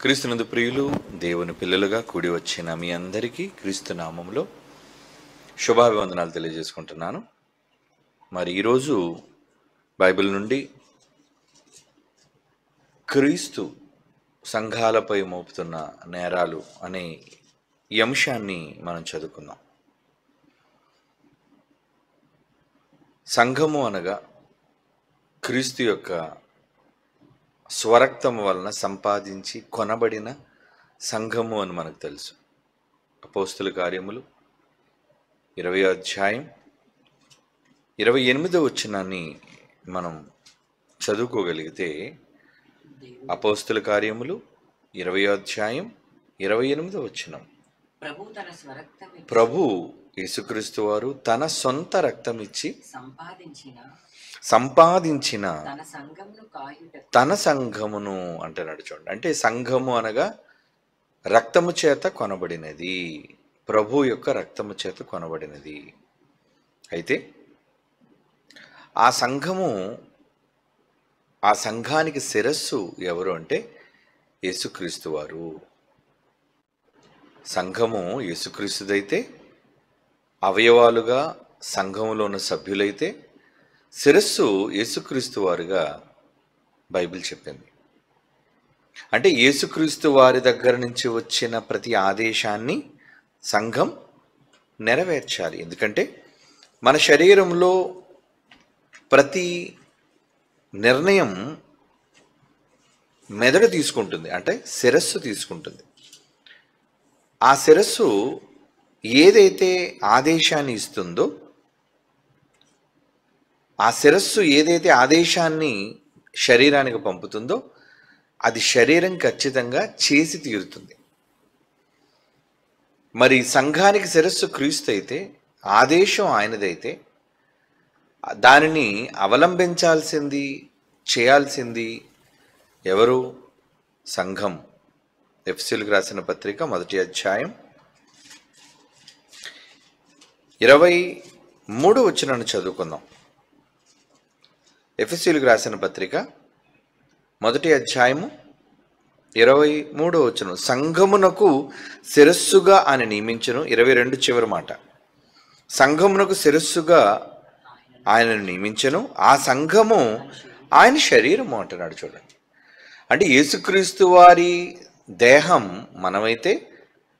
క్రీస్తునందు ప్రియులు దేవుని పిల్లలుగా కూడి వచ్చిన మీ అందరికీ క్రీస్తు నామములో శుభాభివందనాలు తెలియజేసుకుంటున్నాను. మరి ఈరోజు బైబిల్ నుండి క్రీస్తు సంఘాలపై మోపుతున్న నేరాలు అనే ఈ అంశాన్ని మనం చదువుకుందాం. సంఘము అనగా క్రీస్తు యొక్క స్వరక్తము వలన సంపాదించి కొనబడిన సంఘము అని మనకు తెలుసు. అపోస్తుల కార్యములు 20వ అధ్యాయం 28వ వచనాన్ని మనం చదువుకోగలిగితే, అపోస్తుల కార్యములు 20వ అధ్యాయం 28వ వచనం, ప్రభు యేసుక్రీస్తు వారు తన సొంత రక్తం ఇచ్చి సంపాదించిన తన సంఘమును అంటున్నాడు. చూడండి, అంటే సంఘము అనగా రక్తము చేత కొనబడినది, ప్రభు యొక్క రక్తము చేత కొనబడినది. అయితే ఆ సంఘానికి శిరస్సు ఎవరు అంటే యేసుక్రీస్తు వారు. సంఘము యేసుక్రీస్తుదైతే, అవయవాలుగా సంఘములో ఉన్న సభ్యులైతే, శిరస్సు యేసుక్రీస్తు వారుగా బైబిల్ చెప్పింది. అంటే యేసుక్రీస్తు వారి దగ్గర నుంచి వచ్చిన ప్రతి ఆదేశాన్ని సంఘం నెరవేర్చాలి. ఎందుకంటే మన శరీరంలో ప్రతి నిర్ణయం మెదడు తీసుకుంటుంది, అంటే శిరస్సు తీసుకుంటుంది. ఆ శిరస్సు ఏదైతే ఆదేశాన్ని ఇస్తుందో, ఆ శిరస్సు ఏదైతే ఆదేశాన్ని శరీరానికి పంపుతుందో అది శరీరం ఖచ్చితంగా చేసి తీరుతుంది. మరి సంఘానికి శిరస్సు క్రీస్తు అయితే, ఆదేశం ఆయనదైతే, దానిని అవలంబించాల్సింది, చేయాల్సింది ఎవరు? సంఘం. ఎఫెసీయులకు రాసిన పత్రిక 1వ అధ్యాయం 23వ వచనాన్ని చదువుకుందాం. ఎఫెసీయులకు రాసిన పత్రిక 1వ అధ్యాయము 23వ వచనం, సంఘమునకు శిరస్సుగా ఆయన నియమించును. 22 చివరి మాట, సంఘమునకు శిరస్సుగా ఆయనను నియమించను, ఆ సంఘము ఆయన శరీరము అంటున్నాడు. చూడండి, అంటే యేసుక్రీస్తు వారి దేహం మనమైతే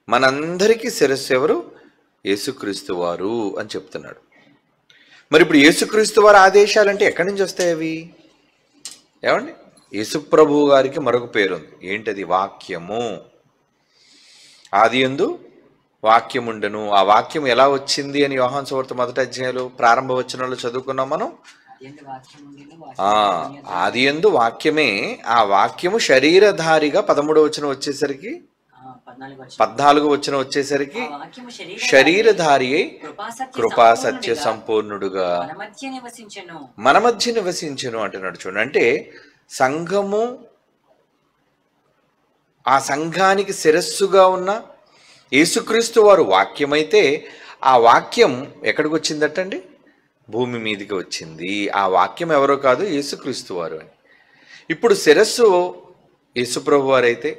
మనందరికీ శిరస్సు ఎవరు? యేసుక్రీస్తు వారు అని చెప్తున్నాడు. మరి ఇప్పుడు యేసుక్రీస్తు వారి ఆదేశాలంటే ఎక్కడి నుంచి వస్తాయి అవి? ఏమండి, యేసుప్రభు గారికి మరొక పేరుంది. ఏంటది? వాక్యము. ఆదియందు వాక్యముండెను. ఆ వాక్యం ఎలా వచ్చింది అని యోహాను సువార్త 1వ అధ్యాయంలో ప్రారంభ వచనంలో చదువుకున్నాం మనం. ఆదియందు వాక్యమే, ఆ వాక్యము శరీరధారిగా 13వ వచనం వచ్చేసరికి, 14వ వచనం వచ్చేసరికి శరీరధారి అయి కృపా సత్య సంపూర్ణుడుగా మన మధ్య నివసించెను అంటున్నాడు. చూడండి, అంటే సంఘము, ఆ సంఘానికి శిరస్సుగా ఉన్న యేసుక్రీస్తు వారు వాక్యమైతే, ఆ వాక్యం ఎక్కడికి వచ్చిందటండి? భూమి మీదకి వచ్చింది. ఆ వాక్యం ఎవరో కాదు, యేసుక్రీస్తు వారు అని. ఇప్పుడు శిరస్సు యేసుప్రభు వారైతే,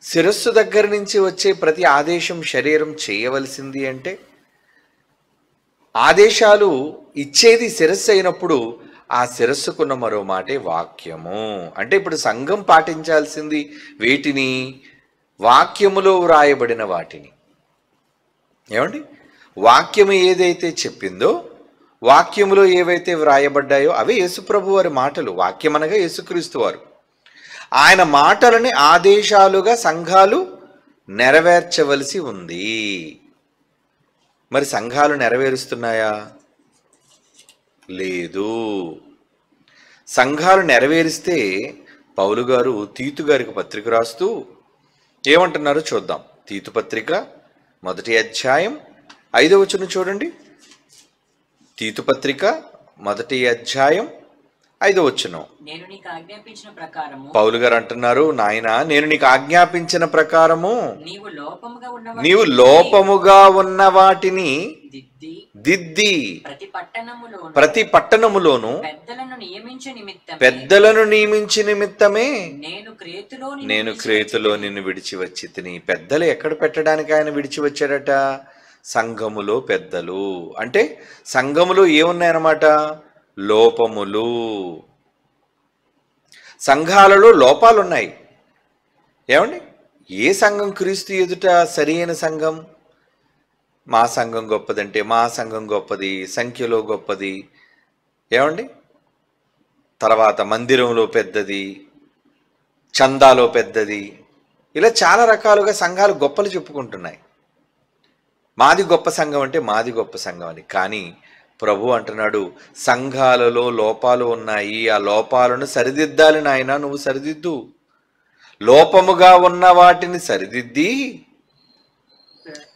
శిరస్సు దగ్గర నుంచి వచ్చే ప్రతి ఆదేశం శరీరం చేయవలసింది. అంటే ఆదేశాలు ఇచ్చేది శిరస్సు అయినప్పుడు ఆ శిరస్సుకున్న మరో మాటే వాక్యము. అంటే ఇప్పుడు సంఘం పాటించాల్సింది వేటిని? వాక్యములో వ్రాయబడిన వాటిని. ఏమండి, వాక్యము ఏదైతే చెప్పిందో, వాక్యములో ఏవైతే వ్రాయబడ్డాయో అవే యేసుప్రభు వారి మాటలు. వాక్యం అనగా యేసుక్రీస్తు వారు. ఆయన మాటలని ఆదేశాలుగా సంఘాలు నెరవేర్చవలసి ఉంది. మరి సంఘాలు నెరవేరుస్తున్నాయా? లేదు. సంఘాలు నెరవేరిస్తే పౌలు గారు తీతు గారికి పత్రిక రాస్తూ ఏమంటున్నారో చూద్దాం. తీతు పత్రిక 1వ అధ్యాయం 5వ వచనం చూడండి. తీతు పత్రిక 1వ అధ్యాయం 5వ వచనం, పౌలు గారు అంటున్నారు, నాయనా నేను నీకు ఆజ్ఞాపించిన ప్రకారము నీవు లోపముగా ఉన్న వాటిని దిద్ది ప్రతి పట్టణములోను పెద్దలను నియమించి నిమిత్తమే నేను క్రేతులో నిన్ను విడిచి వచ్చి తిని. పెద్దలు ఎక్కడ పెట్టడానికి ఆయన విడిచి వచ్చాడట? సంఘములో పెద్దలు. అంటే సంఘములో ఏమున్నాయన్నమాట? లోపములు. సంఘాలలో లోపాలున్నాయి. ఏమండి? ఏ సంఘం క్రీస్తు ఎదుట సరి అయిన సంఘం? మా సంఘం గొప్పదంటే మా సంఘం గొప్పది, సంఖ్యలో గొప్పది. ఏమండి? తర్వాత మందిరంలో పెద్దది, చందాలో పెద్దది, ఇలా చాలా రకాలుగా సంఘాలు గొప్పలు చెప్పుకుంటున్నాయి. మాది గొప్ప సంఘం అంటే మాది గొప్ప సంఘం అని. కానీ ప్రభు అంటున్నాడు, సంఘాలలో లోపాలు ఉన్నాయి, ఆ లోపాలను సరిదిద్దాలి నాయన. నువ్వు సరిదిద్దు. లోపముగా ఉన్న వాటిని సరిదిద్ది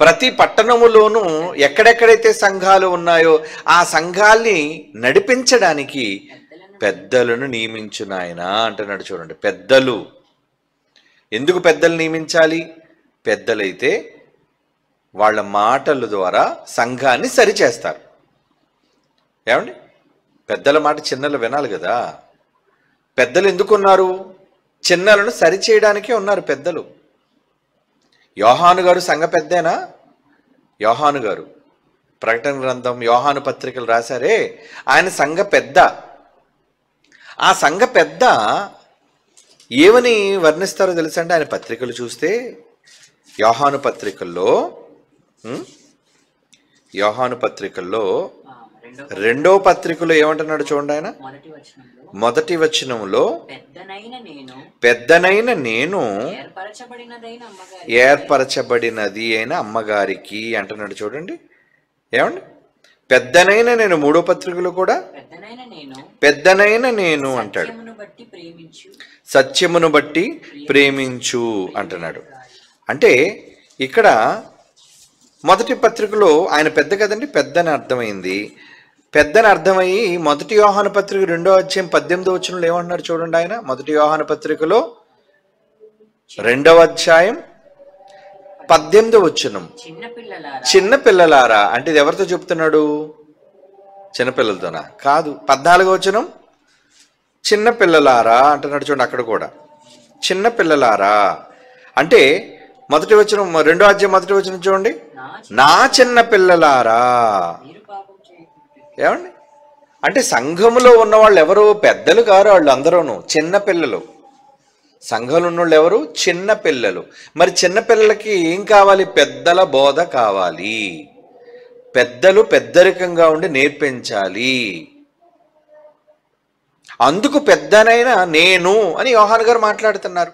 ప్రతి పట్టణములోనూ ఎక్కడెక్కడైతే సంఘాలు ఉన్నాయో ఆ సంఘాల్ని నడిపించడానికి పెద్దలను నియమించు నాయన అంటున్నాడు. చూడండి, పెద్దలు. ఎందుకు పెద్దలు నియమించాలి? పెద్దలైతే వాళ్ళ మాటల ద్వారా సంఘాన్ని సరిచేస్తారు. ఏమండి? పెద్దల మాట చిన్నలు వినాలి కదా. పెద్దలు ఎందుకున్నారు? చిన్నలను సరిచేయడానికే ఉన్నారు పెద్దలు. యోహాను గారు సంఘ పెద్దేనా? యోహాను గారు ప్రకటన గ్రంథం, యోహాను పత్రికలు రాశారే, ఆయన సంఘ పెద్ద. ఆ సంఘ పెద్ద ఏమని వర్ణిస్తారో తెలుసండి? ఆయన పత్రికలు చూస్తే యోహాను పత్రికల్లో రెండో పత్రికలో ఏమంటున్నాడు చూడండి. ఆయన మొదటి వచనంలో పెద్దనైన నేను ఏర్పరచబడినది అయిన అమ్మగారికి అంటున్నాడు. చూడండి, ఏమండి? పెద్దనైన నేను. మూడో పత్రికలో కూడా పెద్దనైన నేను అంటాడు. సత్యమును బట్టి ప్రేమించు అంటున్నాడు. అంటే ఇక్కడ మొదటి పత్రికలో ఆయన పెద్ద కదండి, పెద్దని అర్థమైంది. పెద్దని అర్థమయ్యి మొదటి యోహాను పత్రిక 2వ అధ్యాయం 18వ వచనంలో ఏమంటున్నారు చూడండి. ఆయన మొదటి యోహాను పత్రికలో 2వ అధ్యాయం 18వ వచనం, చిన్న పిల్లలారా అంటే ఇది ఎవరితో చెప్తున్నాడు? చిన్నపిల్లలతోనా? కాదు. 14వ వచనం చిన్న పిల్లలారా అంటున్నాడు చూడండి. అక్కడ కూడా చిన్న పిల్లలారా అంటే మొదటి వచనం, 2వ అధ్యాయం మొదటి వచనం చూడండి, నా చిన్న పిల్లలారా. ఏమండి? అంటే సంఘములో ఉన్న వాళ్ళు ఎవరు? పెద్దలు కారు, వాళ్ళు అందరూను చిన్న పిల్లలు. సంఘంలో ఉన్న వాళ్ళు ఎవరు? చిన్న పిల్లలు. మరి చిన్న పిల్లలకి ఏం కావాలి? పెద్దల బోధ కావాలి. పెద్దలు పెద్దరికంగా ఉండి నేర్పించాలి. అందుకు పెద్దనైనా నేను అని యోహాను గారు మాట్లాడుతున్నారు.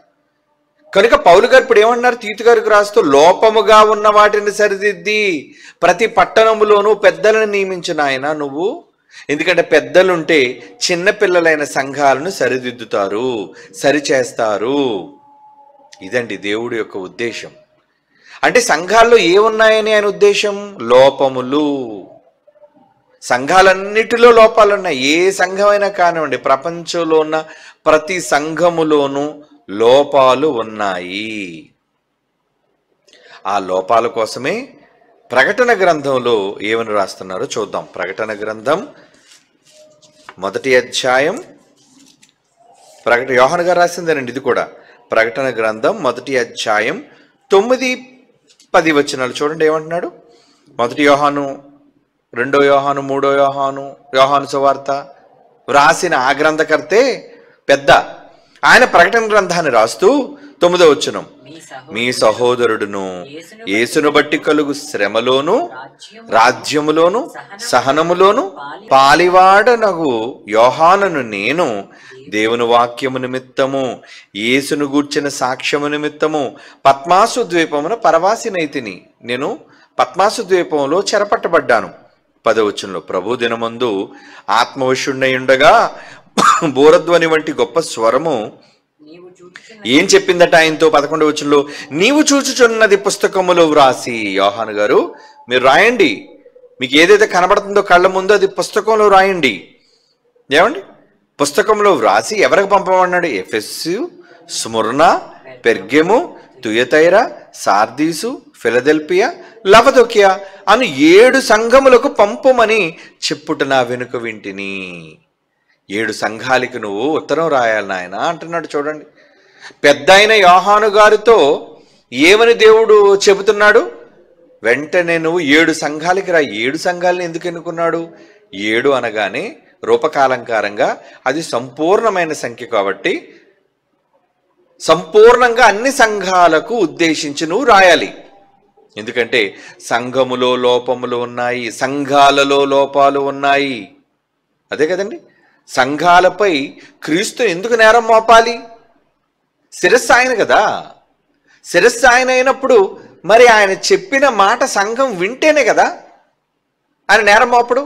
కనుక పౌలు గారు ఇప్పుడు ఏమన్నారు? తీతు గారికి రాస్తూ, లోపముగా ఉన్న వాటిని సరిదిద్ది ప్రతి పట్టణములోనూ పెద్దలను నియమించిన ఆయన నువ్వు. ఎందుకంటే పెద్దలుంటే చిన్నపిల్లలైన సంఘాలను సరిదిద్దుతారు, సరిచేస్తారు. ఇదండి దేవుడి యొక్క ఉద్దేశం. అంటే సంఘాల్లో ఏమున్నాయని ఆయన ఉద్దేశం? లోపములు. సంఘాలన్నిటిలో లోపాలున్నాయి. ఏ సంఘమైనా కానివ్వండి, ప్రపంచంలో ఉన్న ప్రతి సంఘములోనూ లోపాలు ఉన్నాయి. ఆ లోపాల కోసమే ప్రకటన గ్రంథంలో ఏమని రాస్తున్నారో చూద్దాం. ప్రకటన గ్రంథం 1వ అధ్యాయం, యోహాను గారు రాసిందేనండి ఇది కూడా. ప్రకటన గ్రంథం 1వ అధ్యాయం 9, 10 వచనాలు చూడండి. ఏమంటున్నాడు? 1 యోహాను, 2 యోహాను, 3 యోహాను, యోహాను సువార్త వ్రాసిన ఆ గ్రంథకర్తే పెద్ద. ఆయన ప్రకటన గ్రంథాన్ని రాస్తూ 9వ వచనం, మీ సహోదరుడును యేసును బట్టి కలుగు శ్రమలోను రాజ్యములోను సహనములోను పాలివాడనగు యోహానును నేను దేవుని వాక్యము నిమిత్తము యేసును గూర్చిన సాక్ష్యము నిమిత్తము పద్మాసు ద్వీపమున పరవాసినైతిని. నేను పద్మాసు ద్వీపంలో చెరపట్టబడ్డాను. 10వ వచనంలో, ప్రభు దినమందు ఆత్మవశుడై ఉండగా బోరధ్వని వంటి గొప్ప స్వరము ఏం చెప్పిందట ఆయనతో? 11వ వచనంలో, నీవు చూచుచున్నది పుస్తకములో వ్రాసి. యోహాను గారు మీరు రాయండి, మీకు ఏదైతే కనబడుతుందో కళ్ళ ముందు అది పుస్తకంలో రాయండి. ఏమండి? పుస్తకంలో వ్రాసి ఎవరికి పంపమన్నాడు? ఎఫెసు, స్ముర్నా, పెర్గెము, తుయతైర, సార్దీసు, ఫిలదెల్ఫియా, లవదొకియా అను 7 సంఘములకు పంపుమని చెప్పుట నా వెనుక వింటిని. 7 సంఘాలకి నువ్వు ఉత్తరం రాయాలి నాయన అంటున్నాడు. చూడండి, పెద్ద అయిన యోహాను గారితో ఏమని దేవుడు చెబుతున్నాడు? వెంటనే నువ్వు 7 సంఘాలకి రా. 7 సంఘాలని ఎందుకు ఎన్నుకున్నాడు? 7 అనగానే రూపకాలంకారంగా అది సంపూర్ణమైన సంఖ్య కాబట్టి సంపూర్ణంగా అన్ని సంఘాలకు ఉద్దేశించి నువ్వు రాయాలి. ఎందుకంటే సంఘములో లోపములు ఉన్నాయి, సంఘాలలో లోపాలు ఉన్నాయి. అదే కదండి, సంఘాలపై క్రీస్తు ఎందుకు నేరం మోపాలి? శిరస్సు ఆయన కదా. శిరస్సు ఆయన అయినప్పుడు మరి ఆయన చెప్పిన మాట సంఘం వింటేనే కదా ఆయన నేరం మోపడు.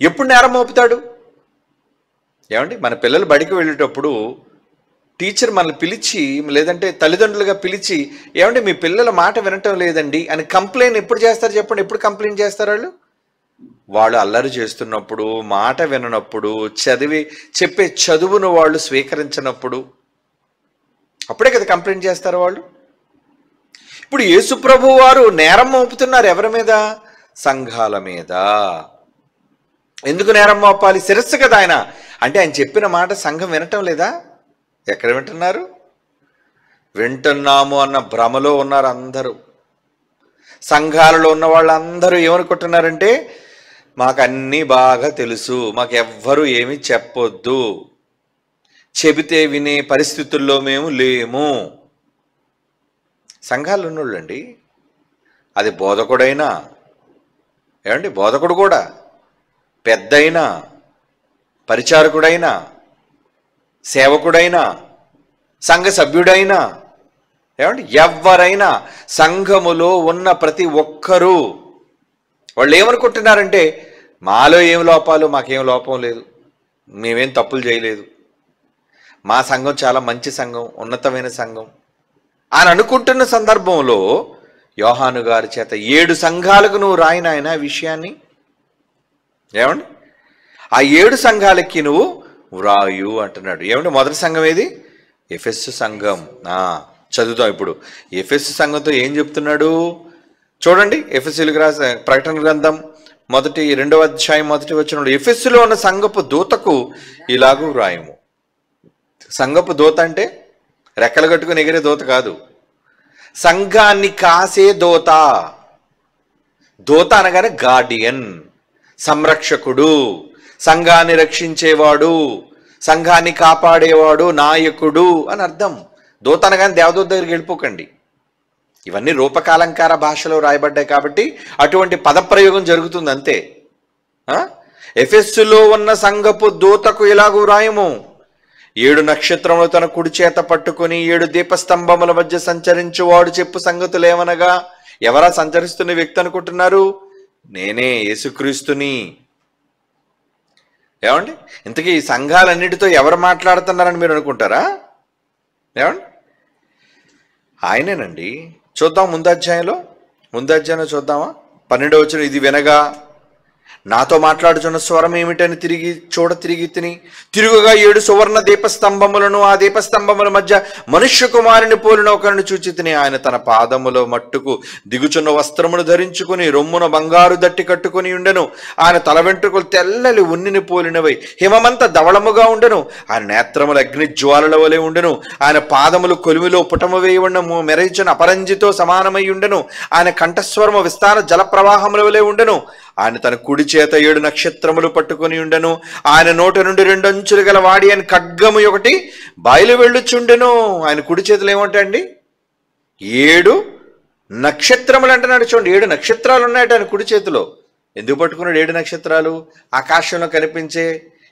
ఎప్పుడు నేరం మోపుతాడు? ఏమండి, మన పిల్లలు బడికి వెళ్ళేటప్పుడు టీచర్ మనల్ని పిలిచి, లేదంటే తల్లిదండ్రులుగా పిలిచి, ఏమంటే మీ పిల్లల మాట వినటం లేదండి అని కంప్లైంట్ ఎప్పుడు చేస్తారు చెప్పండి? ఎప్పుడు కంప్లైంట్ చేస్తారు వాళ్ళు? వాళ్ళు అల్లరి చేస్తున్నప్పుడు, మాట విననప్పుడు, చెప్పే చదువును వాళ్ళు స్వీకరించినప్పుడు, అప్పుడే కదా కంప్లైంట్ చేస్తారు వాళ్ళు. ఇప్పుడు యేసుప్రభు వారు నేరం మోపుతున్నారు ఎవరి మీద? సంఘాల మీద. ఎందుకు నేరం మోపాలి? శిరస్సు కదా ఆయన. అంటే ఆయన చెప్పిన మాట సంఘం వినటం లేదా? ఎక్కడ వింటున్నారు? వింటున్నాము అన్న భ్రమలో ఉన్నారు అందరూ. సంఘాలలో ఉన్న వాళ్ళందరూ ఏమనుకుంటున్నారంటే, మాకు అన్నీ బాగా తెలుసు, మాకెవ్వరూ ఏమీ చెప్పొద్దు, చెబితే వినే పరిస్థితుల్లో మేము లేము. సంఘాలు ఉన్నోళ్ళండి, అది బోధకుడైనా, ఏమండి బోధకుడు కూడా, పెద్దయినా, పరిచారకుడైనా, సేవకుడైనా, సంఘ సభ్యుడైనా, ఏమండి ఎవరైనా సంఘములో ఉన్న ప్రతి ఒక్కరూ వాళ్ళు ఏమనుకుంటున్నారంటే, మాలో ఏం లోపాలు, మాకేం లోపం లేదు, మేమేం తప్పులు చేయలేదు, మా సంఘం చాలా మంచి సంఘం, ఉన్నతమైన సంఘం అని అనుకుంటున్న సందర్భంలో యోహాను గారి చేత 7 సంఘాలకు నువ్వు రాయినాయన విషయాన్ని. ఏమండి, ఆ 7 సంఘాలకి నువ్వు వ్రాయు అంటున్నాడు. ఏమంటే మొదటి సంఘం ఏది? ఎఫెసు సంఘం. చదువుతాం ఇప్పుడు. ఎఫెసు సంఘంతో ఏం చెప్తున్నాడు చూడండి. ఎఫెసీయులకు రాసిన ప్రకటన గ్రంథం 2వ అధ్యాయం 1వ వచనంలో, ఎఫెసులో ఉన్న సంఘపు దూతకు ఇలాగూ వ్రాయము. సంఘపు దూత అంటే రెక్కలు కట్టుకుని ఎగిరే దూత కాదు, సంఘాన్ని కాసే దూత. దూత అనగానే గార్డియన్, సంరక్షకుడు, సంఘాన్ని రక్షించేవాడు, సంఘాన్ని కాపాడేవాడు, నాయకుడు అని అర్థం. దూత అనగానే దేవదూత దగ్గరికి వెళ్ళిపోకండి. ఇవన్నీ రూపకాలంకార భాషలో రాయబడ్డాయి కాబట్టి అటువంటి పదప్రయోగం జరుగుతుంది అంతే. ఎఫెస్సులో ఉన్న సంఘపు దూతకు ఇలాగూ రాయము, 7 నక్షత్రములు తన కుడి చేత పట్టుకుని 7 దీపస్తంభముల మధ్య సంచరించువాడు చెప్పు సంగతులు ఏమనగా. ఎవరా సంచరిస్తున్న వ్యక్తి అనుకుంటున్నారు? నేనే, యేసుక్రీస్తుని. ఏమండి, ఇంతకీ ఈ సంఘాలన్నిటితో ఎవరు మాట్లాడుతున్నారని మీరు అనుకుంటారా? ఏమండి, ఆయనేనండి. చూద్దాం ముందు అధ్యాయంలో చూద్దామా? 12వ వచనం, ఇది వినగా నాతో మాట్లాడుచున్న స్వరం ఏమిటని తిరిగి తిని తిరుగుగా 7 సువర్ణ దీపస్తంభములను, ఆ దీపస్తంభముల మధ్య మనుష్య కుమారుని పోలిన ఒకరిని చూచి తిని. ఆయన తన పాదములో మట్టుకు దిగుచున్న వస్త్రమును ధరించుకుని రొమ్మున బంగారు దట్టి కట్టుకుని ఉండెను. ఆయన తల వెంట్రుకలు తెల్లని ఉన్నిని పోలినవై హిమమంత ధవళముగా ఉండెను. ఆయన నేత్రములు అగ్ని జ్వాలల వలె ఉండెను. ఆయన పాదములు కొలిమిలో పుటము వేయబడిన మెరచిన అపరంజితో సమానమై ఉండెను. ఆయన కంఠస్వరము విస్తార జల ప్రవాహముల వలె ఉండెను. ఆయన తన కుడి చేత 7 నక్షత్రములు పట్టుకుని ఉండెను. ఆయన నోట నుండి 2 అంచులు గల వాడి అని ఖడ్గము ఒకటి బయలు వెళ్ళుచుండెను. ఆయన కుడి చేతులు ఏమంటాయండి? 7 నక్షత్రములు అంటున్నాడు. చూడండి, 7 నక్షత్రాలు ఉన్నాయట ఆయన కుడి చేతిలో. ఎందుకు పట్టుకున్నాడు 7 నక్షత్రాలు? ఆకాశంలో కనిపించే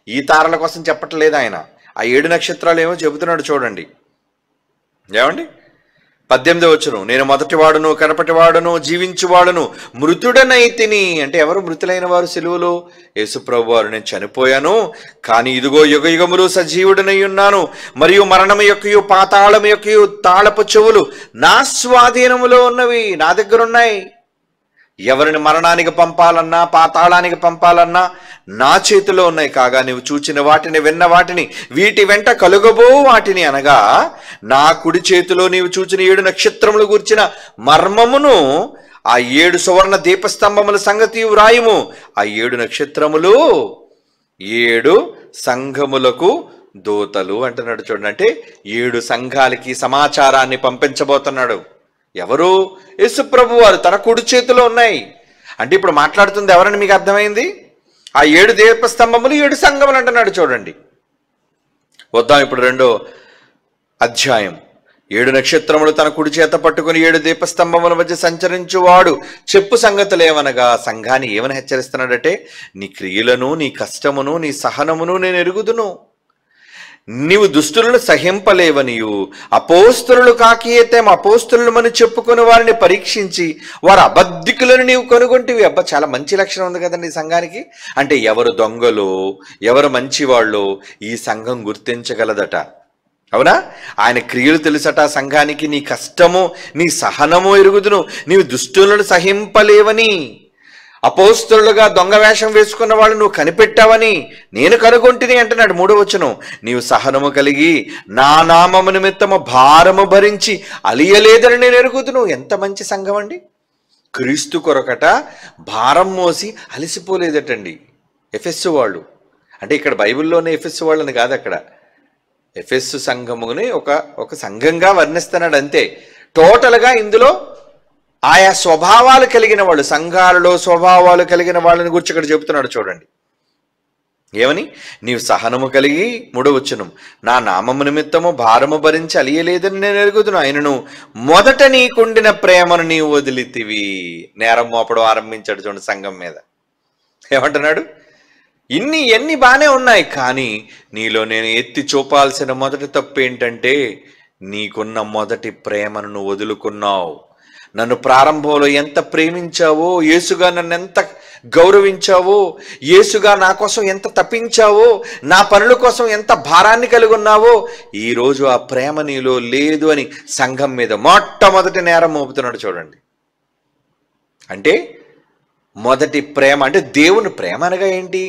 ఈ తారల కోసం చెప్పట్లేదు ఆయన. ఆ 7 నక్షత్రాలు ఏమో చెబుతున్నాడు చూడండి. ఏమండి, 18వ వచనం, నేను మొదటివాడును, కడపటివాడును, జీవించువాడును, మృతుడనైతిని. అంటే ఎవరు మృతులైన వారు? సిలువలో యేసుప్రభు వారు. నేను చనిపోయాను, కానీ ఇదిగో యుగయుగములు సజీవుడనై ఉన్నాను, మరియు మరణము యొక్కయు పాతాళము యొక్కయు తాళపు చెవులు నా స్వాధీనములో ఉన్నవి, నా దగ్గర ఉన్నాయి. ఎవరిని మరణానికి పంపాలన్నా పాతాళానికి పంపాలన్నా నా చేతిలో ఉన్నాయి. కాగా నీవు చూచిన వాటిని విన్న వాటిని వీటి వెంట కలుగబో వాటిని అనగా నా కుడి చేతిలో నీవు చూచిన 7 నక్షత్రములు గూర్చిన మర్మమును ఆ 7 సువర్ణ దీపస్తంభముల సంగతి వ్రాయుము. ఆ 7 నక్షత్రములు 7 సంఘములకు దూతలు అంటున్నాడు. చూడండి, అంటే 7 సంఘాలకి సమాచారాన్ని పంపించబోతున్నాడు. ఎవరు? యేసుప్రభు వారు తన కుడి చేతిలో ఉన్నాయి. అంటే ఇప్పుడు మాట్లాడుతుంది ఎవరని మీకు అర్థమైంది? ఆ 7 దీపస్తంభములు 7 సంఘములు అంటున్నాడు. చూడండి, వద్దాం ఇప్పుడు 2వ అధ్యాయం. 7 నక్షత్రములు తన కుడి చేత పట్టుకుని 7 దీపస్తంభముల మధ్య సంచరించువాడు చెప్పు సంగతులేమనగా, సంఘాన్ని ఏమని హెచ్చరిస్తున్నాడంటే, నీ క్రియలను, నీ కష్టమును, నీ సహనమును నేను ఎరుగుదును. నీవు దుష్టులను సహింపలేవనియు అపోస్తలులు కాకియేతేం అపోస్తలుమని చెప్పుకుని వారిని పరీక్షించి వారు అబద్ధికులను నీవు కనుగొంటివి. అబ్బా, చాలా మంచి లక్షణం ఉంది కదండి ఈ సంఘానికి. అంటే ఎవరు దొంగలు, ఎవరు మంచివాళ్ళు ఈ సంఘం గుర్తించగలదట. అవునా? ఆయన క్రియలు తెలుసట సంఘానికి. నీ కష్టము, నీ సహనము ఎరుగుదును. నీవు దుష్టులను సహింపలేవని, అపోస్తలులుగా దొంగ వేషం వేసుకున్న వాళ్ళు నువ్వు కనిపెట్టావని నేను కనుగొంటిని అంటున్నాడు. 3వ వచనం, నీవు సహనము కలిగి నా నామము నిమిత్తము భారము భరించి అలియలేదని నేను ఎరుగుదును. ఎంత మంచి సంఘం అండి! క్రీస్తు కొరకట భారం మోసి అలిసిపోలేదటండి ఎఫెస్సు వాళ్ళు. అంటే ఇక్కడ బైబిల్లోనే ఎఫెస్సు వాళ్ళని కాదు, అక్కడ ఎఫెస్సు సంఘముని ఒక సంఘంగా వర్ణిస్తున్నాడు అంతే. టోటల్గా ఇందులో ఆయా స్వభావాలు కలిగిన వాళ్ళు, సంఘాలలో స్వభావాలు కలిగిన వాళ్ళని గురించి ఇక్కడ చెబుతున్నాడు. చూడండి ఏమని, నీవు సహనము కలిగి 3వ వచనం, నా నామము నిమిత్తము భారము భరించి అలియలేదని నేను ఎరుగుదును. ఆయనను మొదట నీకుండిన ప్రేమను నీవు వదిలితివి. నేరం మోపడం ఆరంభించాడు చూడండి సంఘం మీద. ఏమంటున్నాడు? ఇన్ని బాగానే ఉన్నాయి, కానీ నీలో నేను ఎత్తి చూపాల్సిన మొదటి తప్పు ఏంటంటే, నీకున్న మొదటి ప్రేమను నువ్వు వదులుకున్నావు. నన్ను ప్రారంభంలో ఎంత ప్రేమించావో, యేసుగా నన్ను ఎంత గౌరవించావో, యేసుగా నా కోసం ఎంత తప్పించావో, నా పనుల కోసం ఎంత భారాన్ని కలిగి ఉన్నావో, ఈరోజు ఆ ప్రేమ నీలో లేదు అని సంఘం మీద మొట్టమొదటి నేరం మోపుతున్నాడు. చూడండి, అంటే మొదటి ప్రేమ అంటే దేవుని ప్రేమ అనగా ఏంటి?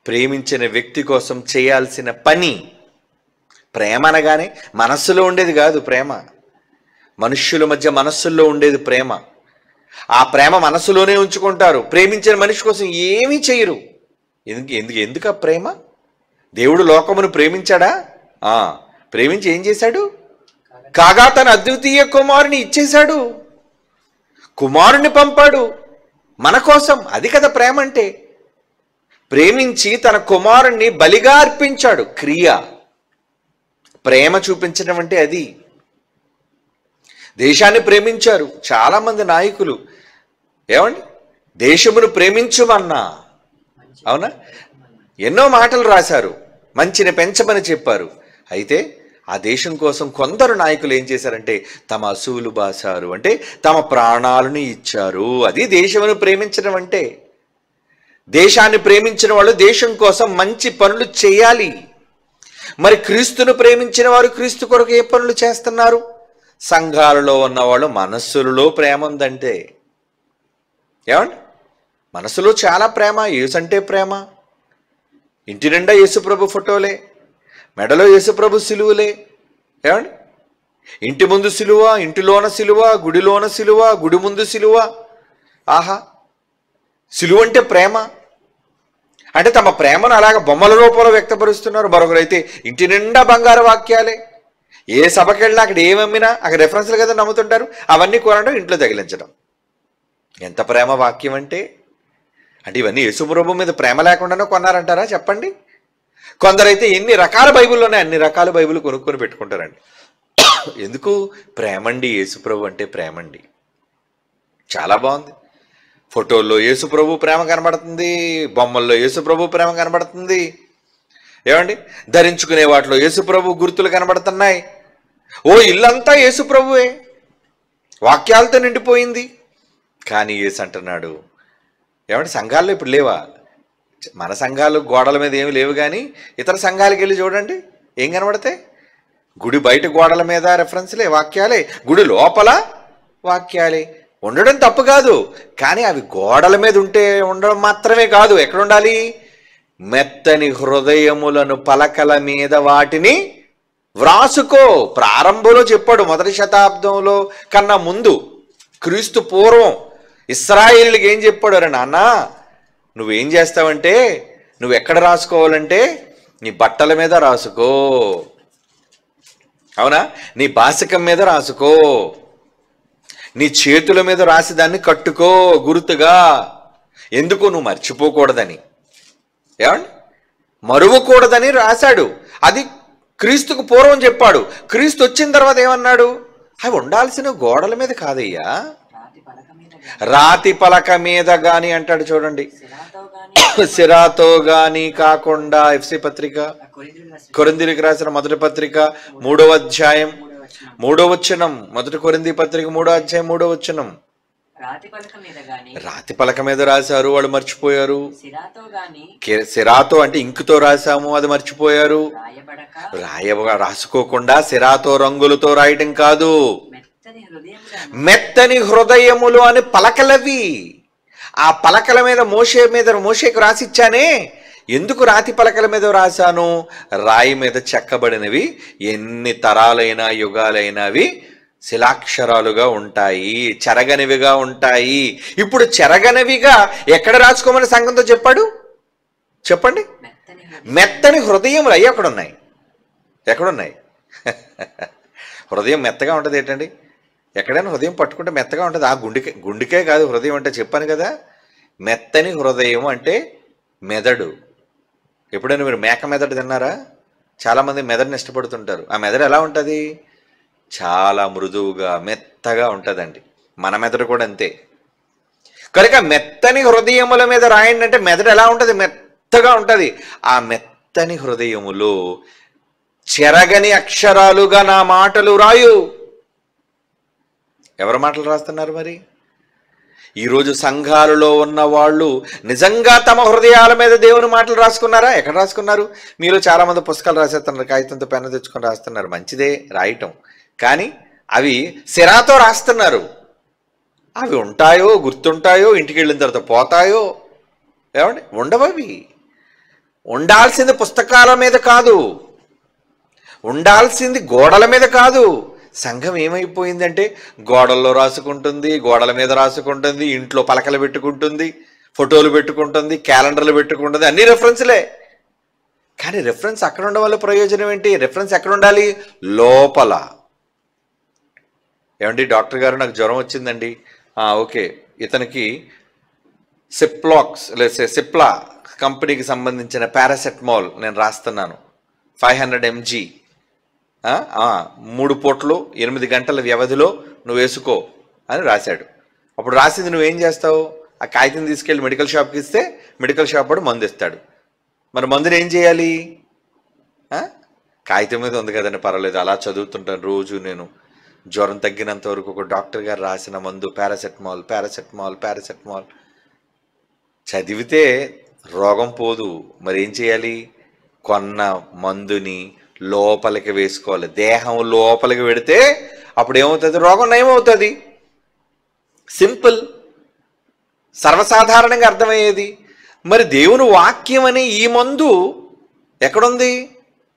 ప్రేమించిన వ్యక్తి కోసం చేయాల్సిన పని. ప్రేమ అనగానే మనస్సులో ఉండేది కాదు ప్రేమ, మనుష్యుల మధ్య మనస్సుల్లో ఉండేది ప్రేమ. ఆ ప్రేమ మనస్సులోనే ఉంచుకుంటారు. ప్రేమించిన మనిషి కోసం ఏమీ చేయరు. ఎందుకు ఆ ప్రేమ? దేవుడు లోకమును ప్రేమించాడా? ప్రేమించి ఏం చేశాడు? కాగా తన అద్వితీయ కుమారుని ఇచ్చేశాడు, కుమారుని పంపాడు మన కోసం. అది కదా ప్రేమ అంటే. ప్రేమించి తన కుమారుణ్ణి బలిగా అర్పించాడు. క్రియ ప్రేమ చూపించడం అంటే అది. దేశాన్ని ప్రేమించారు చాలామంది నాయకులు. ఏమండి, దేశమును ప్రేమించుమన్నా, అవునా, ఎన్నో మాటలు రాశారు, మంచిని పెంచమని చెప్పారు. అయితే ఆ దేశం కోసం కొందరు నాయకులు ఏం చేశారంటే తమ అసూలు బాసారు, అంటే తమ ప్రాణాలను ఇచ్చారు. అది దేశమును ప్రేమించడం అంటే. దేశాన్ని ప్రేమించిన వాళ్ళు దేశం కోసం మంచి పనులు చేయాలి. మరి క్రీస్తును ప్రేమించిన వారు క్రీస్తు కొరకు ఏ పనులు చేస్తున్నారు? సంఘాలలో ఉన్నవాళ్ళు మనస్సులలో ప్రేమ ఉందంటే. ఏమండి, మనసులో చాలా ప్రేమ. యేసంటే ప్రేమ. ఇంటి నిండా యేసుప్రభు ఫోటోలే, మెడలో యేసుప్రభు సిలువలే. ఏమండి, ఇంటి ముందు సిలువ, ఇంటిలోన సిలువ, గుడిలోన సిలువ, గుడి ముందు సిలువ. ఆహా, సిలువ అంటే ప్రేమ. అంటే తమ ప్రేమను అలాగ బొమ్మల రూపంలో వ్యక్తపరుస్తున్నారు. మరొకరైతే ఇంటి నిండా బంగారు వాక్యాలే. ఏ సభకి వెళ్ళినా అక్కడ ఏమమ్మినా అక్కడ రెఫరెన్స్లు కదా నమ్ముతుంటారు. అవన్నీ కొనడం, ఇంట్లో తగిలించడం. ఎంత ప్రేమ వాక్యం అంటే. అంటే ఇవన్నీ యేసుప్రభు మీద ప్రేమ లేకుండానే కొన్నారంటారా చెప్పండి? కొందరైతే ఎన్ని రకాల బైబిల్ ఉన్నాయి, అన్ని రకాల బైబిల్ కొనుక్కొని పెట్టుకుంటారండి. ఎందుకు? ప్రేమండి. యేసుప్రభు అంటే ప్రేమండి. చాలా బాగుంది. ఫోటోల్లో యేసుప్రభు ప్రేమ కనబడుతుంది, బొమ్మల్లో యేసుప్రభు ప్రేమ కనబడుతుంది. ఏమండి, ధరించుకునే వాటిలో యేసుప్రభు గుర్తులు కనబడుతున్నాయి. ఓ ఇల్లంతా యేసుప్రభువే, వాక్యాలతో నిండిపోయింది. కానీ యేసు అంటున్నాడు, ఏమంటే సంఘాల్లో ఇప్పుడు లేవా? మన సంఘాలు గోడల మీద ఏమి లేవు, కానీ ఇతర సంఘాలకు వెళ్ళి చూడండి ఏం కనబడతాయి? గుడి బయట గోడల మీద రెఫరెన్స్లే, వాక్యాలే. గుడి లోపల వాక్యాలే. ఉండడం తప్పు కాదు, కానీ అవి గోడల మీద ఉండడం మాత్రమే కాదు. ఎక్కడ ఉండాలి? మెత్తని హృదయములను పలకల మీద వాటిని వ్రాసుకో. ప్రారంభంలో చెప్పాడు, మొదటి శతాబ్దంలో కన్నా ముందు, క్రీస్తు పూర్వం ఇశ్రాయేలుకి ఏం చెప్పాడు? అరే నాన్న, నువ్వేం చేస్తావంటే, నువ్వు ఎక్కడ రాసుకోవాలంటే నీ బట్టల మీద రాసుకో, అవునా, నీ బాసికం మీద రాసుకో, నీ చేతుల మీద రాసి దాన్ని కట్టుకో గుర్తుగా. ఎందుకు? నువ్వు మర్చిపోకూడదని, ఏమండి, మరువకూడదని రాశాడు. అది క్రీస్తుకు పూర్వం చెప్పాడు. క్రీస్తు వచ్చిన తర్వాత ఏమన్నాడు? అవి ఉండాల్సిన గోడల మీద కాదయ్యా, రాతి పలక మీద గాని అంటాడు. చూడండి, సిరాతో గాని కాకుండా. ఎఫ్సి పత్రిక, కొరింథీయులకు రాసిన మొదటి పత్రిక 3వ అధ్యాయం 3వ వచనం. మొదటి కొరింథీ పత్రిక 3వ అధ్యాయం 3వ వచనం. రాతి పలక మీద రాశారు, వాళ్ళు మర్చిపోయారు. సిరాతో అంటే ఇంకుతో రాశాము, అది మర్చిపోయారు. రాసుకోకుండా సిరాతో రంగులతో రాయటం కాదు, మెత్తని హృదయములు అని పలకలవి. ఆ పలకల మీద మోషేకు రాసిచ్చానే. ఎందుకు రాతి పలకల మీద రాశాను? రాయి మీద చెక్కబడినవి ఎన్ని తరాలైనా యుగాలైనవి శిలాక్షరాలుగా ఉంటాయి, చెరగనివిగా ఉంటాయి. ఇప్పుడు చెరగనివిగా ఎక్కడ రాసుకోమని సంఘంతో చెప్పాడు? చెప్పండి. మెత్తని హృదయములు అయ్యి ఎక్కడున్నాయి? ఎక్కడున్నాయి? హృదయం మెత్తగా ఉంటుంది ఏంటండి? ఎక్కడైనా హృదయం పట్టుకుంటే మెత్తగా ఉంటుంది. ఆ గుండెకే కాదు హృదయం అంటే. చెప్పాను కదా, మెత్తని హృదయం అంటే మెదడు. ఎప్పుడైనా మీరు మేక మెదడు తిన్నారా? చాలామంది మెదడుని ఇష్టపడుతుంటారు. ఆ మెదడు ఎలా ఉంటుంది? చాలా మృదువుగా మెత్తగా ఉంటుందండి. మన మెదడు కూడా అంతే. కనుక మెత్తని హృదయముల మీద రాయండి అంటే మెదడు ఎలా ఉంటుంది? మెత్తగా ఉంటుంది. ఆ మెత్తని హృదయములో చెరగని అక్షరాలుగా నా మాటలు రాయు. ఎవరి మాటలు రాస్తున్నారు మరి? ఈరోజు సంఘాలలో ఉన్న వాళ్ళు నిజంగా తమ హృదయాల మీద దేవుని మాటలు రాసుకున్నారా? ఎక్కడ రాసుకున్నారు? మీరు చాలామంది పుస్తకాలు రాసేస్తున్నారు, కాగితంతో పెన్ను తెచ్చుకొని రాస్తున్నారు. మంచిదే రాయటం, కానీ అవి సిరాతో రాస్తున్నారు. అవి ఉంటాయో, గుర్తుంటాయో, ఇంటికి వెళ్ళిన తర్వాత పోతాయో? ఏమండి, ఉండవవి. ఉండాల్సింది పుస్తకాల మీద కాదు, ఉండాల్సింది గోడల మీద కాదు. సంఘం ఏమైపోయిందంటే గోడల్లో రాసుకుంటుంది, గోడల మీద రాసుకుంటుంది, ఇంట్లో పలకలు పెట్టుకుంటుంది, ఫోటోలు పెట్టుకుంటుంది, క్యాలెండర్లు పెట్టుకుంటుంది, అన్ని రెఫరెన్స్లే. కానీ రెఫరెన్స్ అక్కడ ఉండడం వల్ల ప్రయోజనం ఏంటి? రెఫరెన్స్ ఎక్కడ ఉండాలి? లోపల. ఏమండి, డాక్టర్ గారు నాకు జ్వరం వచ్చిందండి, ఓకే, ఇతనికి సిప్లా కంపెనీకి సంబంధించిన పారాసెటమాల్ నేను రాస్తున్నాను, 500 mg, 3 పూటలు 8 గంటల వ్యవధిలో నువ్వు వేసుకో అని రాశాడు. అప్పుడు రాసింది నువ్వేం చేస్తావు? ఆ కాగితం తీసుకెళ్ళి మెడికల్ షాప్కి ఇస్తే మెడికల్ షాప్ వాడు మందు ఇస్తాడు. మరి మందుని ఏం చేయాలి? కాగితం మీద ఉంది కదండి, పర్వాలేదు, అలా చదువుతుంటాను రోజు నేను. జ్వరం తగ్గినంత వరకు ఒక డాక్టర్ గారు రాసిన మందు పారాసెటమాల్ చదివితే రోగం పోదు. మరి ఏం చేయాలి? కొన్న మందుని లోపలికి వేసుకోవాలి. దేహం లోపలికి పెడితే అప్పుడు ఏమవుతుంది? రోగం నయమవుతుంది. సింపుల్, సర్వసాధారణంగా అర్థమయ్యేది. మరి దేవుని వాక్యం అనే ఈ మందు ఎక్కడుంది?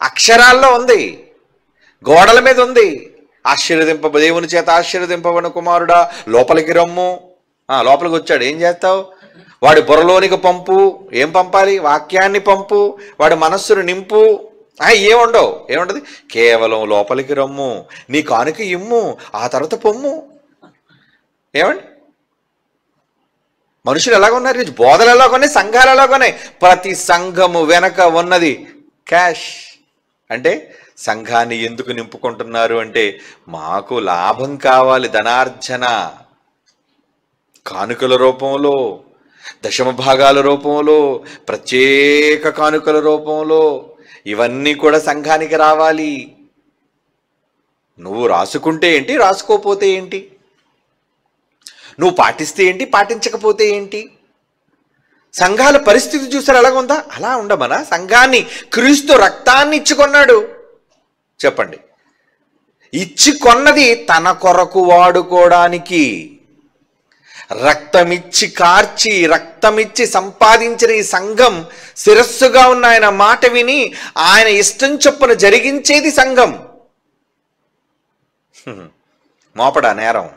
అక్షరాల్లో ఉంది, గోడల మీద ఉంది. దేవుని చేత ఆశీర్వదింపబడిన కుమారుడా లోపలికి రమ్ము. లోపలికి వచ్చాడు, ఏం చేస్తావు? వాడి బుర్రలోనికి పంపు. ఏం పంపాలి? వాక్యాన్ని పంపు. వాడి మనస్సును నింపు. ఏముండదు, కేవలం లోపలికి రమ్ము, నీ కానుక ఇమ్ము, ఆ తర్వాత పొమ్ము. ఏమండి, మనుషులు ఎలాగున్నారు? బోధలు ఎలాగున్నాయి, సంఘాలు ఎలాగున్నాయి? ప్రతి సంఘము వెనక ఉన్నది క్యాష్. అంటే సంఘాన్ని ఎందుకు నింపుకుంటున్నారు అంటే మాకు లాభం కావాలి, ధనార్జన. కానుకల రూపంలో, దశమ భాగాల రూపంలో, ప్రత్యేక కానుకల రూపంలో, ఇవన్నీ కూడా సంఘానికి రావాలి. నువ్వు రాసుకుంటే ఏంటి, రాసుకోపోతే ఏంటి? నువ్వు పాటిస్తే ఏంటి, పాటించకపోతే ఏంటి? సంఘాల పరిస్థితి చూసారు ఎలాగుందా? అలా ఉండమనా? సంఘాన్ని క్రీస్తు రక్తాన్ని ఇచ్చుకున్నాడు. చెప్పండి, ఇచ్చి కొన్నది తన కొరకు వాడుకోవడానికి. రక్తమిచ్చి కార్చి రక్తమిచ్చి సంపాదించిన ఈ సంఘం శిరస్సుగా ఉన్న ఆయన మాట విని ఆయన ఇష్టం చొప్పున జరిగించేది సంఘం. మోపడా నేరం?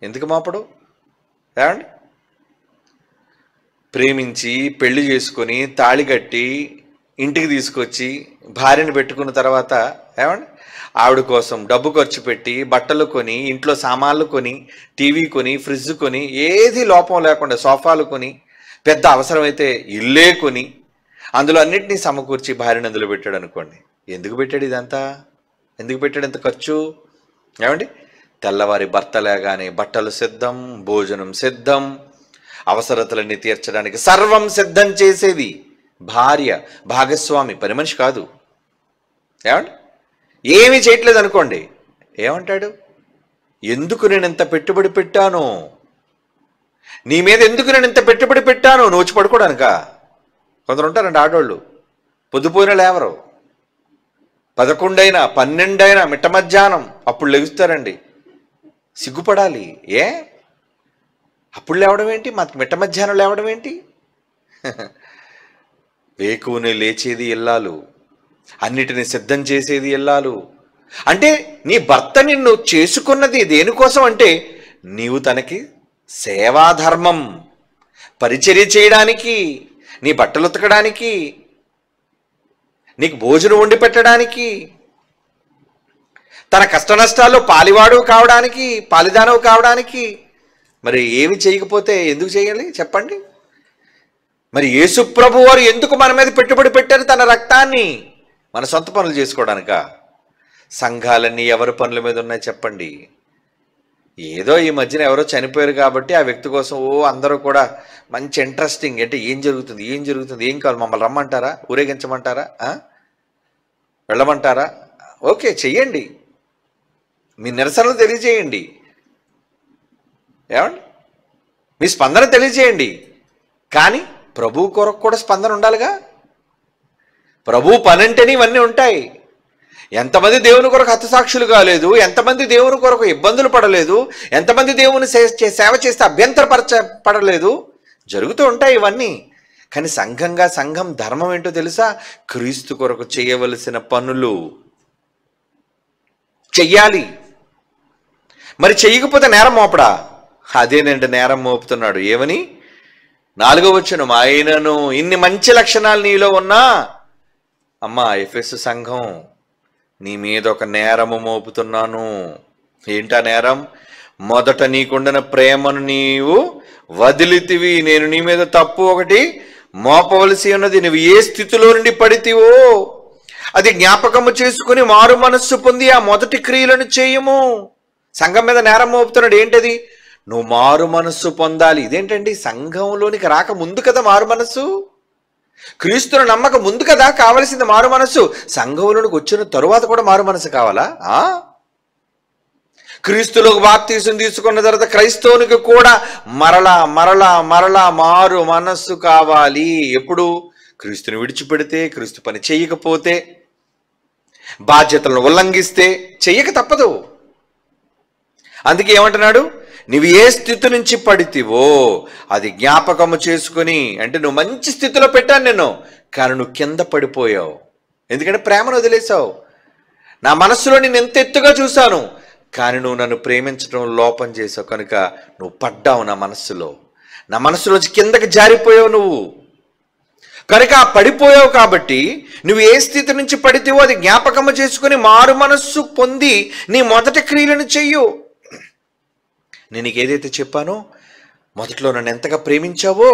ఎందుకు మోపడు? ఏమండి, ప్రేమించి పెళ్లి చేసుకొని తాళి కట్టి ఇంటికి తీసుకొచ్చి భార్యను పెట్టుకున్న తర్వాత ఏమండి ఆవిడ కోసం డబ్బు ఖర్చు పెట్టి బట్టలు కొని ఇంట్లో సామాన్లు కొని టీవీ కొని ఫ్రిడ్జ్ కొని ఏది లోపం లేకుండా సోఫాలు కొని పెద్ద అవసరమైతే ఇల్లే కొని అందులో అన్నింటినీ సమకూర్చి భార్యను అందులో పెట్టాడు అనుకోండి. ఎందుకు పెట్టాడు ఇదంతా? ఎందుకు పెట్టాడు ఇంత ఖర్చు? ఏమండి, తెల్లవారి భర్త లేగానే బట్టలు సిద్ధం, భోజనం సిద్ధం, అవసరతలన్నీ తీర్చడానికి సర్వం సిద్ధం చేసేది భార్య, భాగస్వామి, పని మనిషి కాదు. ఏమండి, ఏమీ చేయట్లేదు అనుకోండి, ఏమంటాడు? ఎందుకు నేను ఇంత పెట్టుబడి పెట్టాను నీ మీద, ఎందుకు నేను ఇంత పెట్టుబడి పెట్టాను? నువ్వు వచ్చి పడుకోవడానిక? కొందరు ఉంటారండి ఆడవాళ్ళు, పొద్దుపోయినా లేవరు, 11 అయినా 12 అయినా మిట్ట మధ్యాహ్నం అప్పుడు లెగుస్తారండి. సిగ్గుపడాలి. ఏ అప్పుడు లేవడం ఏంటి? మిట్ట మధ్యాహ్నం లేవడం ఏంటి? వేకువనే లేచేది ఇల్లాలు, అన్నిటిని సిద్ధం చేసేది ఇల్లాలు. అంటే నీ భర్త నిన్ను చేసుకున్నది దేనికోసం అంటే నీవు తనకి సేవాధర్మం, పరిచర్య చేయడానికి, నీ బట్టలు ఉతకడానికి, నీకు భోజనం వండి పెట్టడానికి, తన కష్ట నష్టాల్లో పాలివాడు కావడానికి, పాలిదానవు కావడానికి. మరి ఏమి చేయకపోతే ఎందుకు చేయాలి చెప్పండి? మరి యేసు ప్రభు వారు ఎందుకు మన మీద పెట్టుబడి పెట్టారు తన రక్తాన్ని? మన సొంత పనులు చేసుకోవడానిక? సంఘాలన్నీ ఎవరి పనుల మీద ఉన్నాయి చెప్పండి? ఏదో ఈ మధ్యన ఎవరో చనిపోయారు కాబట్టి ఆ వ్యక్తి కోసం అందరూ కూడా మంచి ఇంట్రెస్టింగ్, అంటే ఏం జరుగుతుంది, ఏం జరుగుతుంది, ఏం కావాలి, మమ్మల్ని రమ్మంటారా, ఊరేగించమంటారా, వెళ్ళమంటారా? ఓకే, చెయ్యండి, మీ నిరసనలు తెలియజేయండి, ఏమండి మీ స్పందన తెలియజేయండి. కానీ ప్రభు కొరకు కూడా స్పందన ఉండాలిగా. ప్రభు పనంటేనే ఇవన్నీ ఉంటాయి. ఎంతమంది దేవుని కొరకు హతసాక్షులు కాలేదు, ఎంతమంది దేవుని కొరకు ఇబ్బందులు పడలేదు, ఎంతమంది దేవుని సేవ చేస్తే పడలేదు, జరుగుతూ ఉంటాయి ఇవన్నీ. కానీ సంఘం ధర్మం ఏంటో తెలుసా? క్రీస్తు కొరకు చేయవలసిన పనులు చెయ్యాలి. మరి చెయ్యకపోతే నేరం మోపడా? అదేనండి నేరం మోపుతున్నాడు. ఏమని? 4వ వచనం, ఆయనను ఇన్ని మంచి లక్షణాలు నీలో ఉన్నా అమ్మా ఎఫెసు సంఘం నీ మీద ఒక నేరము మోపుతున్నాను. ఏంటా నేరం? మొదట నీకుండిన ప్రేమను నీవు వదిలితివి. నేను నీ మీద తప్పు ఒకటి మోపవలసి ఉన్నది. నువ్వు ఏ స్థితిలో నుండి పడితివో అది జ్ఞాపకము చేసుకుని మారు మనస్సు పొంది ఆ మొదటి క్రియలను చేయము. సంఘం మీద నేరం మోపుతున్నాడు. ఏంటది? నువ్వు మారు మనస్సు పొందాలి. ఇదేంటండి? సంఘంలోనికి రాక ముందు కదా మారు మనస్సు, క్రీస్తును నమ్మక ముందు కదా కావలసింది మారు మనస్సు. సంఘంలోనికి వచ్చిన తరువాత కూడా మారు మనస్సు కావాలా? క్రీస్తులోకి బాప్తీసం తీసుకున్న తర్వాత క్రైస్తవునికి కూడా మరలా మరలా మరలా మారు మనస్సు కావాలి. ఎప్పుడు? క్రీస్తుని విడిచిపెడితే, క్రీస్తు పని చెయ్యకపోతే, బాధ్యతలను ఉల్లంఘిస్తే, చెయ్యక తప్పదు. అందుకే ఏమంటున్నాడు? నువ్వు ఏ స్థితి నుంచి పడితివో అది జ్ఞాపకము చేసుకుని, అంటే నువ్వు మంచి స్థితిలో పెట్టాను నేను, కానీ నువ్వు కింద పడిపోయావు. ఎందుకంటే ప్రేమను వదిలేసావు. నా మనస్సులో నేను ఎంత ఎత్తుగా చూశాను, కానీ నువ్వు నన్ను ప్రేమించడం లోపం చేసావు కనుక నువ్వు పడ్డావు. నా మనస్సులోంచి కిందకి జారిపోయావు నువ్వు కనుక పడిపోయావు. కాబట్టి నువ్వు ఏ స్థితి నుంచి పడితేవో అది జ్ఞాపకము చేసుకుని మారు మనస్సు పొంది నీ మొదటి క్రియలను చెయ్యు. నేను నీకు ఏదైతే చెప్పానో, మొదట్లో నన్ను ఎంతగా ప్రేమించావో,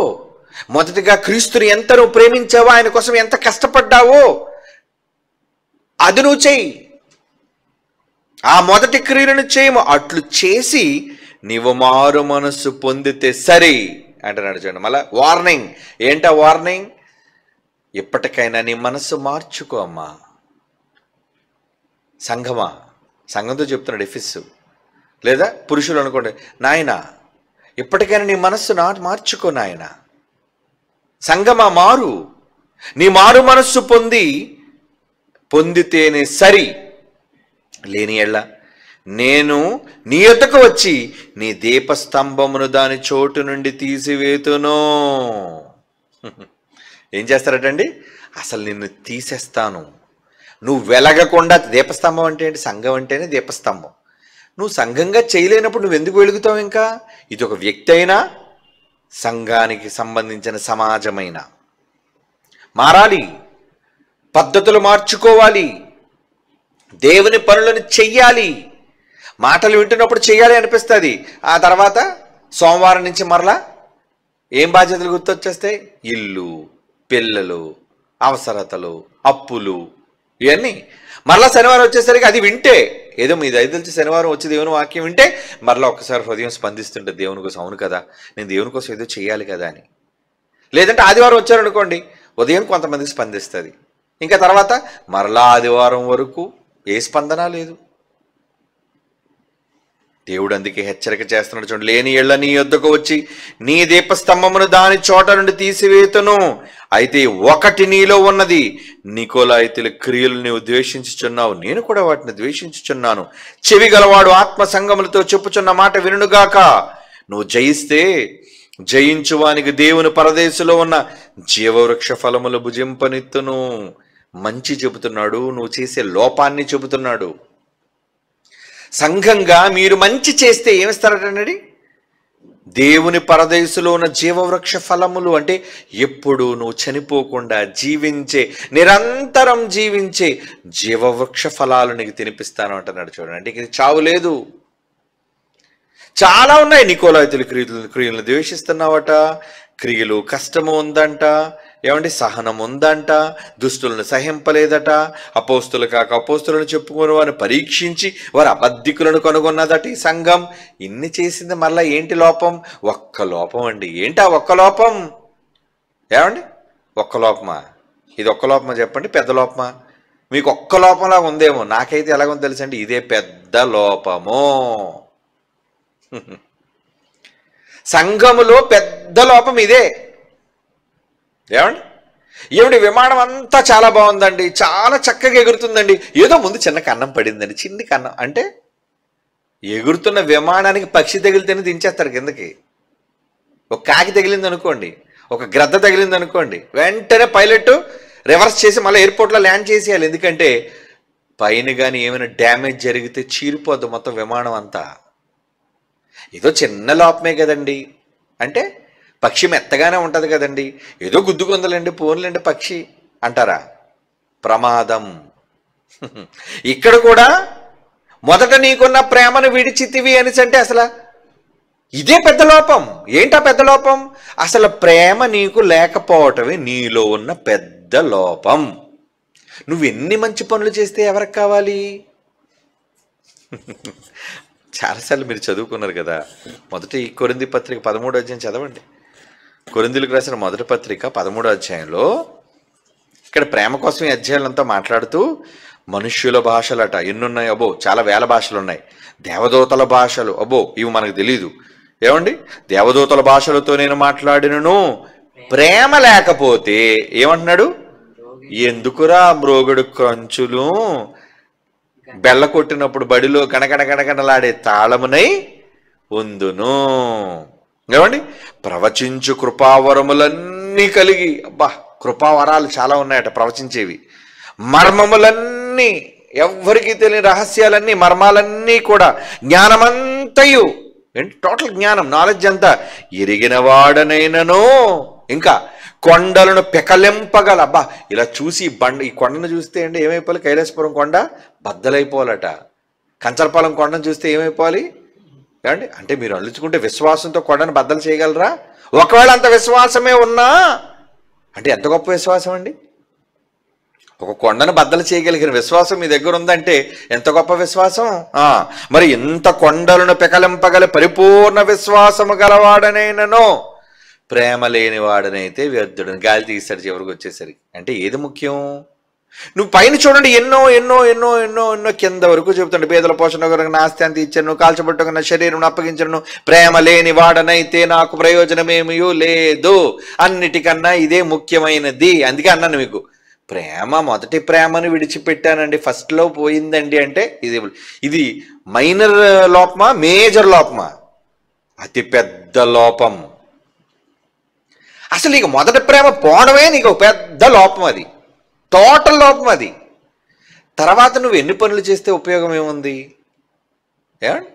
మొదటిగా క్రీస్తుని ఎంత నువ్వు ప్రేమించావో, ఆయన కోసం ఎంత కష్టపడ్డావో అది నువ్వు చెయ్యి. ఆ మొదటి క్రియలను చేయము. అట్లు చేసి నీవు మారు మనస్సు పొందితే సరి అంటున్నాడు. చూడండి, మళ్ళా వార్నింగ్. ఏంటా వార్నింగ్? ఎప్పటికైనా నీ మనస్సు మార్చుకో అమ్మా. సంఘంతో చెప్తున్నాడు ఎఫెసు, లేదా పురుషులు అనుకోండి, నాయనా ఎప్పటికైనా నీ మనస్సు మార్చుకో నాయన. సంఘమా మారు, నీ మారు మనస్సు పొందితేనే సరి. లేని ఎళ్ళ నేను నీ యొద్దకు వచ్చి నీ దీపస్తంభమును దాని చోటు నుండి తీసివేతును. ఏం చేస్తారటండి? అసలు నిన్ను తీసేస్తాను. నువ్వు వెలగకుండా, దీపస్తంభం అంటే ఏంటి? సంఘం అంటేనే దీపస్తంభం. నువ్వు సంఘంగా చేయలేనప్పుడు నువ్వు ఎందుకు వెలుగుతావు? ఇంకా ఇది ఒక వ్యక్తి అయినా, సంఘానికి సంబంధించిన సమాజమైన మారాలి, పద్ధతులు మార్చుకోవాలి, దేవుని పనులను చెయ్యాలి. మాటలు వింటున్నప్పుడు చెయ్యాలి అనిపిస్తుంది. ఆ తర్వాత సోమవారం నుంచి మరలా ఏం బాధ్యతలు గుర్తొచ్చేస్తాయి? ఇల్లు, పిల్లలు, అవసరతలు, అప్పులు, ఇవన్నీ. మరలా శనివారం వచ్చేసరికి అది వింటే, ఏదో మీ దయదలిచి శనివారం వచ్చి దేవుని వాక్యం వింటే మరలా ఒక్కసారి హృదయం స్పందిస్తుంటుంది దేవుని కోసం. అవును కదా, నేను దేవుని కోసం ఏదో చేయాలి కదా అని. లేదంటే ఆదివారం వచ్చారనుకోండి, ఉదయం కొంతమందికి స్పందిస్తుంది, ఇంకా తర్వాత మరలా ఆదివారం వరకు ఏ స్పందన లేదు. దేవుడు అందుకే హెచ్చరిక చేస్తున్నాడు చూడండి. లేని ఎళ్ళ నీ యొద్దకు వచ్చి నీ దీపస్తంభమును దాని చోట నుండి తీసివేతును. అయితే ఒకటి నీలో ఉన్నది, నికోలాయితుల క్రియలు నీవు ద్వేషించుచున్నావు, నేను కూడా వాటిని ద్వేషించుచున్నాను. చెవి గలవాడు ఆత్మ సంగములతో చెప్పుచున్న మాట వినుగాక. నువ్వు జయిస్తే జయించువానికి దేవుని పరదేశంలో ఉన్న జీవవృక్ష ఫలములు భుజింపనిత్తును. మంచి చెబుతున్నాడు, నువ్వు చేసే లోపాన్ని చెబుతున్నాడు. సంఘంగా మీరు మంచి చేస్తే ఏమిస్తారటండి? దేవుని పరదేశంలో ఉన్న జీవవృక్ష ఫలములు అంటే ఎప్పుడు నువ్వు చనిపోకుండా జీవించే, నిరంతరం జీవించే జీవవృక్ష ఫలాలు నీకు తినిపిస్తాను అంటున్నాడు చూడండి. అంటే ఇది చావు లేదు. చాలా ఉన్నాయి. నికోలాయితుల క్రియలను ద్వేషిస్తున్నావట, క్రియలు కష్టము ఉందంట, ఏమండి సహనం ఉందంట, దుష్టులను సహింపలేదట, అపోస్తులు కాక అపోస్తులను చెప్పుకుని వారిని పరీక్షించి వారి అబద్ధికులను కనుగొన్నదట ఈ సంఘం. ఇన్ని చేసింది మరలా ఏంటి లోపం? ఒక్క లోపం అండి. ఏంటా ఒక్క లోపం? ఏమండి ఒక్క లోపమా? ఇది ఒక్క లోపమా చెప్పండి, పెద్ద లోపమా? మీకు ఒక్క లోపంలా ఉందేమో, నాకైతే ఎలాగో తెలుసండి, ఇదే పెద్ద లోపము. సంఘములో పెద్ద లోపం ఇదే. ఏమండి విమానం అంతా చాలా బాగుందండి, చాలా చక్కగా ఎగురుతుందండి, ఏదో ముందు చిన్న కన్నం పడిందండి, చిన్ని కన్నం. అంటే ఎగురుతున్న విమానానికి పక్షి తగిలితేనే దించేస్తారు కిందకి. ఒక కాకి తగిలింది అనుకోండి, ఒక గ్రద్ద తగిలింది అనుకోండి, వెంటనే పైలట్ రివర్స్ చేసి మళ్ళీ ఎయిర్పోర్ట్లో ల్యాండ్ చేసేయాలి. ఎందుకంటే పైన కానీ ఏమైనా డ్యామేజ్ జరిగితే చీరిపోద్దు మొత్తం విమానం అంతా. ఏదో చిన్న లోపమే కదండి, అంటే పక్షి మెత్తగానే ఉంటుంది కదండి, ఏదో గుద్దుకుందలండి, పోన్లండి పక్షి అంటారా? ప్రమాదం. ఇక్కడ కూడా మొదట నీకున్న ప్రేమను విడిచితివి అనేసి అంటే అసలు ఇదే పెద్ద లోపం. ఏంటా పెద్ద లోపం? అసలు ప్రేమ నీకు లేకపోవటమే నీలో ఉన్న పెద్ద లోపం. నువ్వు ఎన్ని మంచి పనులు చేస్తే ఎవరికి కావాలి? చాలాసార్లు మీరు చదువుకున్నారు కదా. మొదటి కొరింథీ పత్రిక 13వ అధ్యాయం చదవండి. కొరింథీలకు రాసిన మొదటి పత్రిక 13వ అధ్యాయంలో ఇక్కడ ప్రేమ కోసం ఈ అధ్యాయులంతా మాట్లాడుతూ మనుష్యుల భాషలట ఎన్నున్నాయి? అబ్బో చాలా వేల భాషలు ఉన్నాయి. దేవదూతల భాషలు, అబ్బో ఇవి మనకు తెలీదు. ఏమండి దేవదూతల భాషలతో నేను మాట్లాడినను ప్రేమ లేకపోతే ఏమంటున్నాడు? ఎందుకురా మ్రోగుడు కంచులు బెల్ల కొట్టినప్పుడు బడిలో గణగణ గణగణలాడే తాళమునై ఉందును. ఏమండి ప్రవచించు కృపావరములన్నీ కలిగి, అబ్బా కృపావరాలు చాలా ఉన్నాయట ప్రవచించేవి. మర్మములన్నీ, ఎవ్వరికీ తెలియని రహస్యాలన్నీ, మర్మాలన్నీ కూడా, జ్ఞానమంతయు, ఏంటి టోటల్ జ్ఞానం, నాలెడ్జ్ అంతా ఎరిగిన వాడనైనను, ఇంకా కొండలను పెకలింపగల. అబ్బా ఇలా చూసి ఈ కొండను చూస్తే అండి ఏమైపోవాలి? కైలాసపురం కొండ బద్దలైపోవాలట. కంచరపాలెం కొండను చూస్తే ఏమైపోవాలి? ఏమండి అంటే మీరు అల్లుచుకుంటే విశ్వాసంతో కొండను బద్దలు చేయగలరా? ఒకవేళ అంత విశ్వాసమే ఉన్నా అంటే ఎంత గొప్ప విశ్వాసం అండి. ఒక కొండను బద్దలు చేయగలిగిన విశ్వాసం మీ దగ్గర ఉందంటే ఎంత గొప్ప విశ్వాసం. మరి ఎంత కొండలను పెకలింపగల పరిపూర్ణ విశ్వాసము గలవాడనైనను ప్రేమ లేని వాడనైతే వ్యర్థుడని. గాలి తీస్తాడు చివరికి వచ్చేసరికి. అంటే ఏది ముఖ్యం? నువ్వు పైన చూడండి ఎన్నో ఎన్నో ఎన్నో ఎన్నో ఎన్నో కింద వరకు చెబుతాడు. పేదల పోషణ కొరకు నా ఆస్తి అంత ఇచ్చాను, కాల్చబట్టుకు నా శరీరం అప్పగించను, ప్రేమ లేని వాడనైతే నాకు ప్రయోజనమేమీ లేదు. అన్నిటికన్నా ఇదే ముఖ్యమైనది. అందుకే అన్నాను మీకు, ప్రేమ మొదటి ప్రేమను విడిచిపెట్టానండి, ఫస్ట్లో పోయిందండి అంటే ఇది మైనర్ లోపమా మేజర్ లోపమా? అతి పెద్ద లోపం. అసలు నీకు మొదటి ప్రేమ పోవడమే నీకు ఒక పెద్ద లోపం, అది టోటల్ లోపం అది. తర్వాత నువ్వు ఎన్ని పనులు చేస్తే ఉపయోగం ఏముంది? ఏమండి?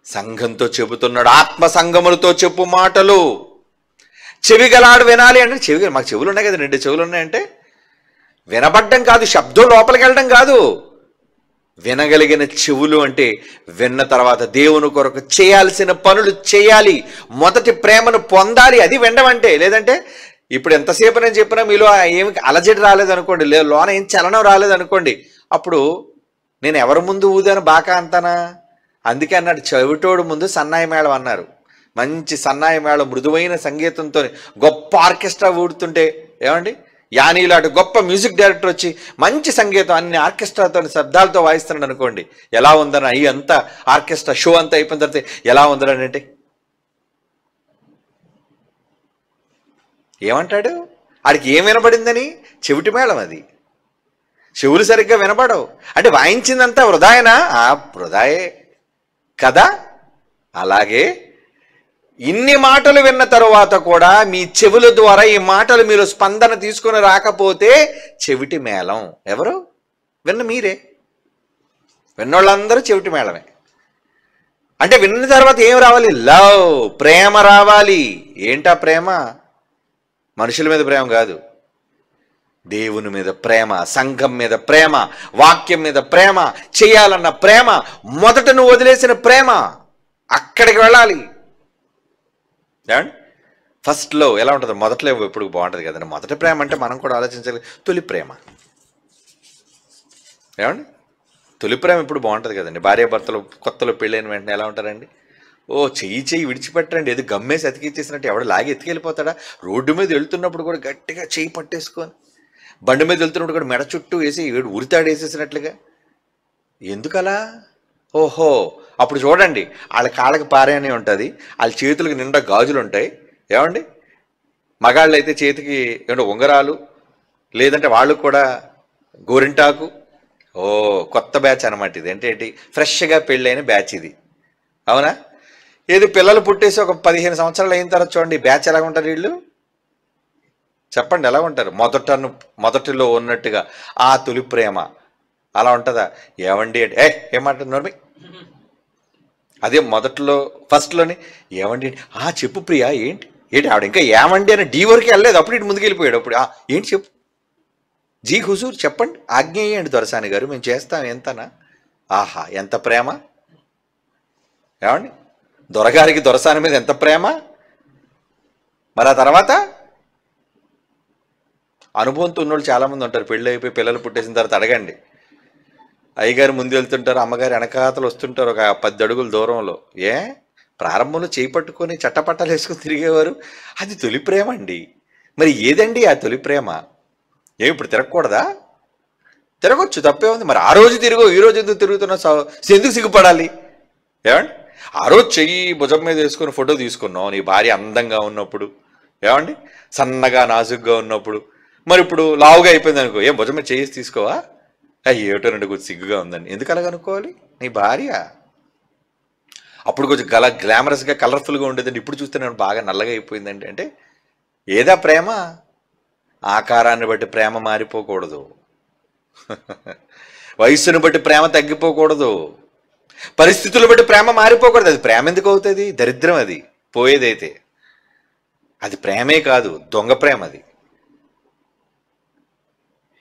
సంఘంతో చెబుతున్నాడు, ఆత్మ సంఘములతో చెప్పు మాటలు చెవిగలాడు వినాలి అంటే మాకు చెవులు ఉన్నాయి కదా, 2 చెవులు ఉన్నాయంటే వినబడ్డం కాదు, శబ్దం లోపలికి వెళ్ళడం కాదు. వినగలిగిన చెవులు అంటే విన్న తర్వాత దేవుని కొరకు చేయాల్సిన పనులు చేయాలి, మొదటి ప్రేమను పొందాలి, అది వినడం. లేదంటే ఇప్పుడు ఎంతసేపు నేను చెప్పినా మీలో ఏమి అలజడి రాలేదనుకోండి, లేదు లోన ఏం చలనం రాలేదనుకోండి, అప్పుడు నేను ఎవరి ముందు ఊదాను బాకా అంతానా? అందుకే అన్నాడు, చెవిటోడు ముందు సన్నాయి మేళం అన్నారు. మంచి సన్నాయి మేళం మృదువైన సంగీతంతో గొప్ప ఆర్కెస్ట్రా ఊడుతుంటే ఏమండి, యానీలాంటి గొప్ప మ్యూజిక్ డైరెక్టర్ వచ్చి మంచి సంగీతం అన్ని ఆర్కెస్ట్రాతో శబ్దాలతో వాయిస్తున్నాడు అనుకోండి, ఎలా ఉందని అయ్యి అంతా ఆర్కెస్ట్రా షో అంతా అయిపోయిన తర్వాత ఎలా ఉందని అంటే ఏమంటాడు? ఆడికి ఏం వినబడిందని? చెవిటి మేళం అది. చెవులు సరిగ్గా వినబడవు అంటే వాయించిందంతా వృధాయేనా? వృధాయే కదా. అలాగే ఇన్ని మాటలు విన్న తరువాత కూడా మీ చెవుల ద్వారా ఈ మాటలు మీరు స్పందన తీసుకుని రాకపోతే చెవిటి మేళం. ఎవరు విన్న? మీరే. విన్నోళ్ళందరూ చెవిటి మేళమే. అంటే విన్న తర్వాత ఏం రావాలి? లవ్, ప్రేమ రావాలి. ఏంటా ప్రేమ? మనుషుల మీద ప్రేమ కాదు, దేవుని మీద ప్రేమ, సంఘం మీద ప్రేమ, వాక్యం మీద ప్రేమ, చేయాలన్న ప్రేమ, మొదట నువ్వు వదిలేసిన ప్రేమ, అక్కడికి వెళ్ళాలి. ఏమండి? ఫస్ట్లో ఎలా ఉంటుంది? మొదట్లో ఎప్పుడు బాగుంటుంది కదండి. మొదటి ప్రేమ అంటే మనం కూడా ఆలోచించాలి. తొలి ప్రేమ ఏమండి? తొలి ప్రేమ ఇప్పుడు బాగుంటుంది కదండి. భార్యాభర్తలు కొత్తలో పెళ్ళైన వెంటనే ఎలా ఉంటారండి? చెయ్యి విడిచిపెట్టండి, ఏదో గమ్మేసి అతికిచ్చేసినట్టు ఎవడు లాగి ఎత్తుకెళ్ళిపోతాడా? రోడ్డు మీద వెళ్తున్నప్పుడు కూడా గట్టిగా చెయ్యి పట్టేసుకొని, బండి మీద వెళ్తున్నప్పుడు కూడా మెడ చుట్టూ వేసి ఉరితాడు వేసేసినట్లుగా. ఎందుకలా? ఓహో, అప్పుడు చూడండి, వాళ్ళ కాళ్ళకి పారే అని ఉంటుంది, వాళ్ళ చేతులకు నిండా గాజులు ఉంటాయి. ఏమండి? మగాళ్ళు అయితే చేతికి ఏమంటే ఉంగరాలు, లేదంటే వాళ్ళు కూడా గోరింటాకు. కొత్త బ్యాచ్ అనమాట ఇది. ఏంటి? ఫ్రెష్గా పెళ్ళైన బ్యాచ్ ఇది. అవునా? ఏది పిల్లలు పుట్టేసి ఒక 15 సంవత్సరాలు అయిన తర్వాత చూడండి బ్యాచ్ ఎలా ఉంటారు వీళ్ళు? చెప్పండి, ఎలా ఉంటారు? మొదటిలో ఉన్నట్టుగా ఆ తొలి ప్రేమ అలా ఉంటుందా? ఏమండి అంటే ఏమంటున్నారు? అదే మొదట్లో ఫస్ట్లోని ఏమండి చెప్పు ప్రియా, ఏంటి ఆవిడ ఇంకా ఏమండి అని డీ వరకు వెళ్ళలేదు, అప్పుడు ఇటు ముందుకు వెళ్ళిపోయాడు. అప్పుడు ఏంటి చెప్పు, జీ హుజూర్ చెప్పండి, ఆజ్ఞేయండి దొరసాని గారు, మేము చేస్తాం ఎంతనా. ఆహా, ఎంత ప్రేమ! ఏమండి? దొరగారికి దొరసాని మీద ఎంత ప్రేమ! మరి ఆ తర్వాత అనుభవంతో ఉన్నోళ్ళు చాలామంది ఉంటారు. పెళ్ళి అయిపోయి పిల్లలు పుట్టేసిన తర్వాత అడగండి, అయ్యగారు ముందు వెళ్తుంటారు, అమ్మగారు వెనకాతలు వస్తుంటారు ఒక 10 అడుగుల దూరంలో. ప్రారంభంలో చేయి పట్టుకొని చట్టపట్టాలు వేసుకొని తిరిగేవారు. అది తొలి ప్రేమ అండి. మరి ఏదండి ఆ తొలి ప్రేమ? ఇప్పుడు తిరగకూడదా? తిరగొచ్చు, తప్పే ఉంది. మరి ఆ రోజు తిరుగు, ఈ రోజు ఎందుకు తిరుగుతున్నావు? ఎందుకు సిగ్గుపడాలి? ఏమండి? ఆ రోజు చెయ్యి భుజం మీద వేసుకొని ఫోటో తీసుకున్నావు నీ భార్య అందంగా ఉన్నప్పుడు, ఏమండి, సన్నగా నాజుగ్గా ఉన్నప్పుడు. మరి ఇప్పుడు లావుగా అయిపోయింది అనుకో, భుజం మీద చేసి తీసుకోవా? ఏటో రెండు కొంచెం సిగ్గుగా ఉందండి. ఎందుకు అలాగ అనుకోవాలి? నీ భార్య అప్పుడు కొంచెం గ్లామరస్గా కలర్ఫుల్గా ఉండేదండి, ఇప్పుడు చూస్తే నేను బాగా నల్లగా అయిపోయిందండి. అంటే ఏదా ప్రేమ? ఆకారాన్ని బట్టి ప్రేమ మారిపోకూడదు, వయస్సును బట్టి ప్రేమ తగ్గిపోకూడదు, పరిస్థితులు బట్టి ప్రేమ మారిపోకూడదు. అది ప్రేమ ఎందుకు అవుతుంది? దరిద్రం అది పోయేదైతే. అది ప్రేమే కాదు, దొంగ ప్రేమ అది.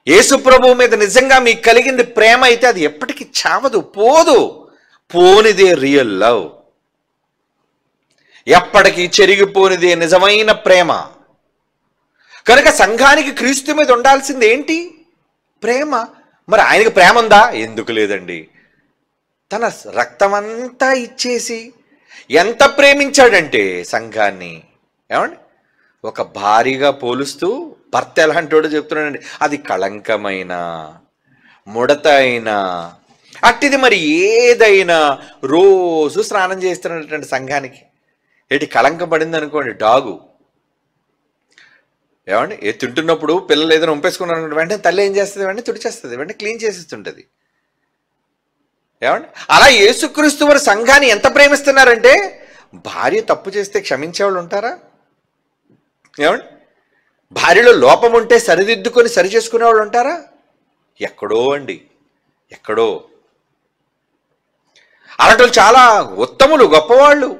యేసు ప్రభువు మీద నిజంగా మీకు కలిగింది ప్రేమ అయితే అది ఎప్పటికీ చావదు, పోనిదే రియల్ లవ్. ఎప్పటికీ చెరిగిపోనిదే నిజమైన ప్రేమ. కనుక సంఘానికి క్రీస్తు మీద ఉండాల్సింది ఏంటి? ప్రేమ. మరి ఆయనకి ప్రేమ ఉందా? ఎందుకు లేదండి. తన రక్తమంతా ఇచ్చేసి ఎంత ప్రేమించాడంటే సంఘాన్ని, ఏమండి, ఒక భారీగా పోలుస్తూ భర్త ఎలాంటోడో చెప్తున్నాడండి. అది కళంకమైన, ముడత అయినా, అట్టిది మరి ఏదైనా రోజు స్నానం చేస్తున్నటువంటి సంఘానికి కళంకం పడింది అనుకోండి, డాగు ఏమండి తింటున్నప్పుడు పిల్లలు ఏదైనా ఉంపేసుకున్నారు వెంటనే తల్లి ఏం చేస్తుంది, వెంటనే తుడిచేస్తుంది, వెంటనే క్లీన్ చేసేస్తుంటుంది. ఏమండి అలా యేసుక్రీస్తు వారు సంఘాన్ని ఎంత ప్రేమిస్తున్నారంటే, భార్య తప్పు చేస్తే క్షమించేవాళ్ళు ఉంటారా? ఏమండి భార్యలో లోపం ఉంటే సరిదిద్దుకొని సరి చేసుకునే వాళ్ళు ఉంటారా? ఎక్కడో అండి, ఎక్కడో. అలాంటి చాలా ఉత్తములు, గొప్పవాళ్ళు.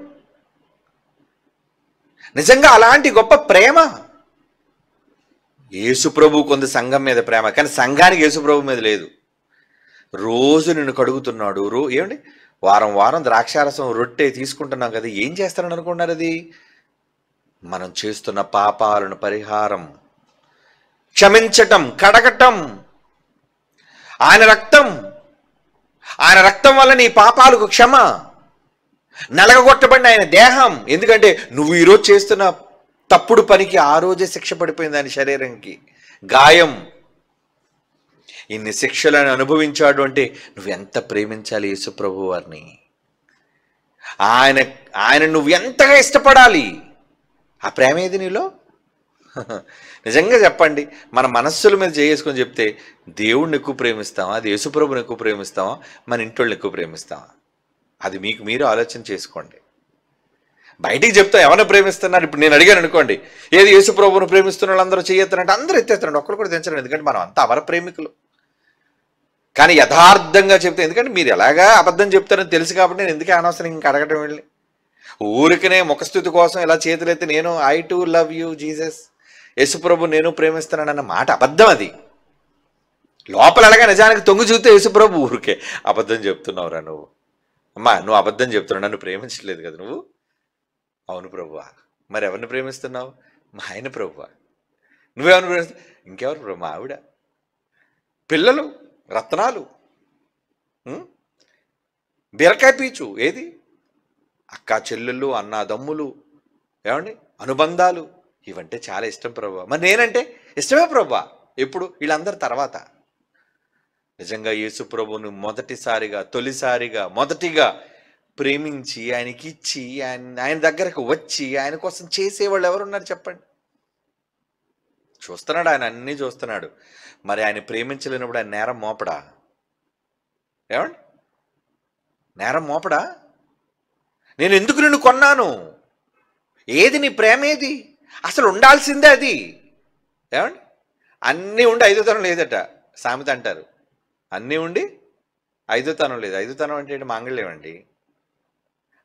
నిజంగా అలాంటి గొప్ప ప్రేమ యేసుప్రభు కొంత సంఘం మీద ప్రేమ, కానీ సంఘానికి యేసుప్రభు మీద లేదు. రోజు నిన్ను కడుగుతున్నాడు. ఏమండి వారం వారం ద్రాక్షారసం రొట్టె తీసుకుంటున్నాం కదా, ఏం చేస్తారని అనుకున్నారు? అది మనం చేస్తున్న పాపాలను పరిహారం, క్షమించటం, కడగటం. ఆయన రక్తం వల్ల నీ పాపాలకు క్షమ, నలగగొట్టబడిన ఆయన దేహం. ఎందుకంటే నువ్వు ఈరోజు చేస్తున్న తప్పుడు పనికి ఆ రోజే శిక్ష పడిపోయింది ఆయన శరీరానికి, గాయం. ఇన్ని శిక్షలను అనుభవించాడు అంటే నువ్వు ఎంత ప్రేమించాలి యేసుప్రభు వారిని. ఆయన నువ్వు ఎంతగా ఇష్టపడాలి. ఆ ప్రేమ ఏది నీలో? నిజంగా చెప్పండి, మన మనస్సుల మీద చేసుకొని చెప్తే దేవుణ్ణి ఎక్కువ ప్రేమిస్తామా, అది యేసుప్రభుని ఎక్కువ ప్రేమిస్తామా, మన ఇంటోళ్ళని ఎక్కువ ప్రేమిస్తామా? అది మీకు మీరు ఆలోచన చేసుకోండి. బయటికి చెప్తా ఎవరిని ప్రేమిస్తున్నారు. ఇప్పుడు నేను అడిగాను అనుకోండి, ఏది యేసుప్రభుని ప్రేమిస్తున్న వాళ్ళందరూ చేయొత్తారంటే అందరూ ఎత్తేస్తారండి, ఒక్కరు కూడా తెంచరండి. ఎందుకంటే మనం అంతా అవర ప్రేమికులు. కానీ యథార్థంగా చెప్తే, ఎందుకంటే మీరు ఎలాగా అబద్ధం చెప్తారని తెలుసు కాబట్టి నేను ఎందుకే అనవసరం ఇంకా అడగటం వెళ్ళి, ఊరికనే ముఖస్థుతి కోసం ఇలా చేతులైతే నేను I to love you Jesus, యేసుప్రభు నేను ప్రేమిస్తున్నానన్న మాట అబద్ధం. అది లోపల ఎలాగా నిజానికి తొంగి చూస్తే యేసుప్రభు ఊరికే అబద్ధం చెప్తున్నావురా నువ్వు, అమ్మా నువ్వు అబద్ధం చెప్తున్నావు, నన్ను ప్రేమించలేదు కదా నువ్వు. అవును ప్రభువా. మరి ఎవరిని ప్రేమిస్తున్నావు? మా ఆయన ప్రభువా. నువ్వెవరిని ప్రేమిస్తున్నావు? ఇంకెవరు ప్రభు? మా ఆవిడ, పిల్లలు, రత్నాలు, బీరకాయ పీచు, ఏది అక్క చెల్లెళ్ళు, అన్నాదమ్ములు, ఏమండి అనుబంధాలు, ఇవంటే చాలా ఇష్టం ప్రభువా. మరి నేనంటే ఇష్టమే ప్రభువా. ఎప్పుడు? వీళ్ళందరి తర్వాత. నిజంగా యేసు ప్రభువును మొదటిగా ప్రేమించి ఆయనకి ఇచ్చి ఆయన దగ్గరకు వచ్చి ఆయన కోసం చేసేవాళ్ళు ఎవరున్నారు చెప్పండి? చూస్తున్నాడు, ఆయన అన్నీ చూస్తున్నాడు. మరి ఆయన ప్రేమించలేనప్పుడు ఆయన నేరం మోపడా? ఏమండి నేరం మోపడా? నేను ఎందుకు నిన్ను కొన్నాను, ఏది నీ ప్రేమ, ఏది అసలు ఉండాల్సిందే అది. ఏమండి అన్నీ ఉండి ఐదోతనం లేదట సామెత అంటారు. అన్నీ ఉండి ఐదోతనం లేదు. ఐదోతనం అంటే ఏంటి? మాంగళ్యమండి.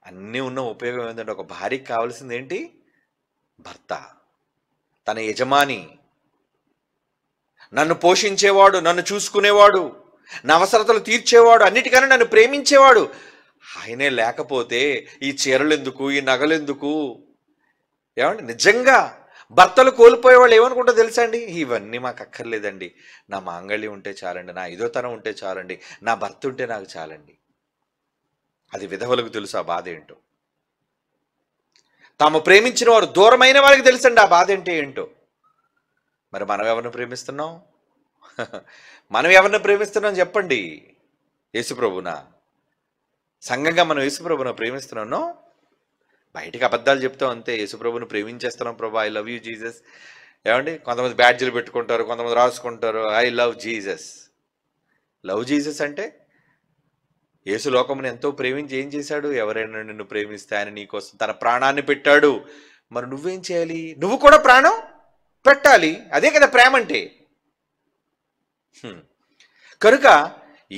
అన్నీ ఉన్న ఉపయోగం ఏంటంటే, ఒక భార్యకి కావాల్సింది ఏంటి? భర్త, తన యజమాని, నన్ను పోషించేవాడు, నన్ను చూసుకునేవాడు, నా అవసరతలు తీర్చేవాడు, అన్నిటికన్నా నన్ను ప్రేమించేవాడు. ఆయనే లేకపోతే ఈ చీరలు ఎందుకు, ఈ నగలు ఎందుకు? ఏమండి నిజంగా భర్తలు కోల్పోయే వాళ్ళు ఏమనుకుంటారో తెలుసా అండి? ఇవన్నీ మాకు అక్కర్లేదండి, నా మాంగళ్యం ఉంటే చాలండి, నా ఐదోతనం ఉంటే చాలండి, నా భర్త ఉంటే నాకు చాలండి. అది విధవలకు తెలుసు ఆ బాధ ఏంటో. తాము ప్రేమించిన వారు దూరమైన వారికి తెలుసండి ఆ బాధ అంటే ఏంటో. మరి మనం ఎవరిని ప్రేమిస్తున్నాం? మనం ఎవరిని ప్రేమిస్తున్నాం చెప్పండి? యేసుప్రభునా? సంఘంగా మనం యేసుప్రభును ప్రేమిస్తున్నాం? బయటికి అబద్ధాలు చెప్తాం అంతే. యేసుప్రభుని ప్రేమించేస్తున్నాం, ప్రభు ఐ లవ్ యూ జీసస్. ఏమండి కొంతమంది బ్యాడ్జీలు పెట్టుకుంటారు, కొంతమంది రాసుకుంటారు I love Jesus. Love Jesus అంటే యేసు లోకమును ఎంతో ప్రేమించి ఏం చేశాడు? ఎవరైనా నిన్ను ప్రేమిస్తే ఆయన నీకోసం తన ప్రాణాన్ని పెట్టాడు. మరి నువ్వేం చేయాలి? నువ్వు కూడా ప్రాణం పెట్టాలి. అదే కదా ప్రేమ అంటే. కనుక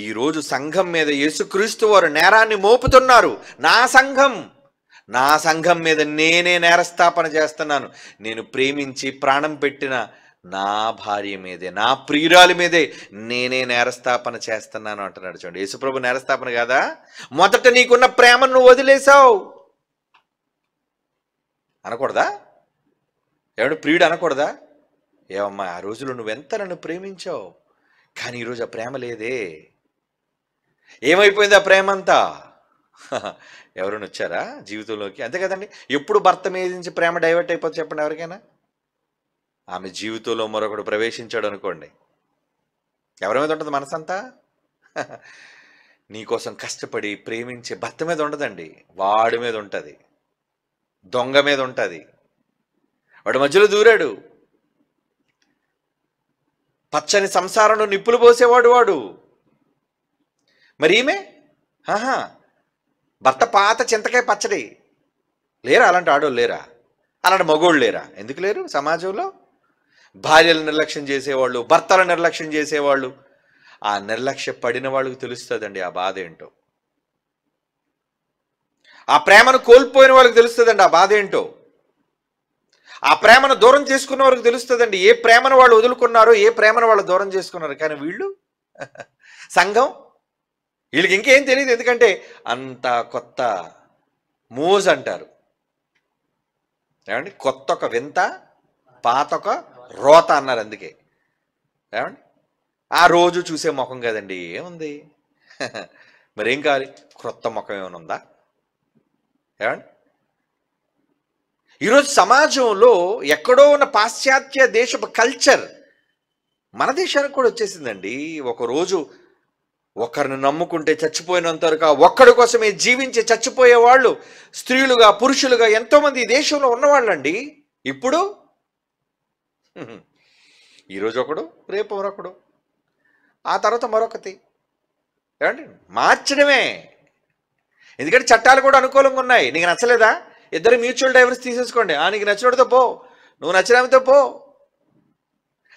ఈరోజు సంఘం మీద యేసుక్రీస్తు వారు నేరాన్ని మోపుతున్నారు. నా సంఘం మీద నేనే నేరస్థాపన చేస్తున్నాను. నేను ప్రేమించి ప్రాణం పెట్టిన నా భార్య మీదే, నా ప్రియురాలి మీదే నేనే నేరస్థాపన చేస్తున్నాను అంటున్నాడు. చూడండి, యేసుప్రభు నేరస్థాపన కాదా? మొదట నీకున్న ప్రేమను నువ్వు వదిలేసావు అనకూడదా? ఎవడు ప్రియుడు అనకూడదా? ఏమమ్మా ఆ రోజులో నువ్వెంత నన్ను ప్రేమించావు, కానీ ఈరోజు ఆ ప్రేమ లేదే. ఏమైపోయింది ఆ ప్రేమ అంతా? ఎవరైనా వచ్చారా జీవితంలోకి? అంతే కదండి. ఎప్పుడు భర్త మీద నుంచి ప్రేమ డైవర్ట్ అయిపోతుంది చెప్పండి ఎవరికైనా? ఆమె జీవితంలో మరొకడు ప్రవేశించాడు అనుకోండి, ఎవరి మీద ఉంటుంది మనసంతా? నీకోసం కష్టపడి ప్రేమించే భర్త మీద ఉండదండి, వాడి మీద ఉంటుంది, దొంగ మీద ఉంటుంది. వాడు మధ్యలో దూరాడు, పచ్చని సంసారంలో నిప్పులు పోసేవాడు వాడు. మరి ఈమె భర్త పాత చింతకాయ పచ్చడి. లేరా అలాంటి ఆడోళ్ళు? లేరా అలాంటి మగోళ్ళు? లేరా? ఎందుకు లేరు సమాజంలో? భార్యలు నిర్లక్ష్యం చేసేవాళ్ళు, భర్తల నిర్లక్ష్యం చేసేవాళ్ళు. ఆ నిర్లక్ష్య పడిన వాళ్ళకి తెలుస్తుందండి ఆ బాధ ఏంటో. ఆ ప్రేమను కోల్పోయిన వాళ్ళకి తెలుస్తుందండి ఆ బాధ ఏంటో. ఆ ప్రేమను దూరం చేసుకున్న వారికి తెలుస్తుందండి ఏ ప్రేమను వాళ్ళు వదులుకున్నారో, ఏ ప్రేమను వాళ్ళు దూరం చేసుకున్నారు. కానీ వీళ్ళు సంఘం, వీళ్ళకి ఇంకేం తెలియదు. ఎందుకంటే అంత కొత్త మోజ్ అంటారు ఏమండి, కొత్త ఒక వింత పాత ఒక రోత అన్నారు. అందుకే ఏమండి ఆ రోజు చూసే ముఖం కదండి, ఏముంది మరేం కావాలి? క్రొత్త ముఖం ఏమైనా ఉందా? ఏమండి ఈరోజు సమాజంలో ఎక్కడో ఉన్న పాశ్చాత్య దేశపు కల్చర్ మన దేశానికి కూడా వచ్చేసిందండి. ఒకరోజు ఒకరిని నమ్ముకుంటే చచ్చిపోయినంత వరకు ఒక్కడి కోసమే జీవించి చచ్చిపోయే వాళ్ళు స్త్రీలుగా పురుషులుగా ఎంతోమంది ఈ దేశంలో ఉన్నవాళ్ళండి. ఇప్పుడు ఈరోజు ఒకడు, రేపు మరొకడు, ఆ తర్వాత మరొకటి. ఏమండి మార్చడమే. ఎందుకంటే చట్టాలు కూడా అనుకూలంగా ఉన్నాయి. నీకు నచ్చలేదా? ఇద్దరు మ్యూచువల్ డైవర్స్ తీసేసుకోండి. నీకు నచ్చినోడితో పో, నువ్వు నచ్చినవితో పో.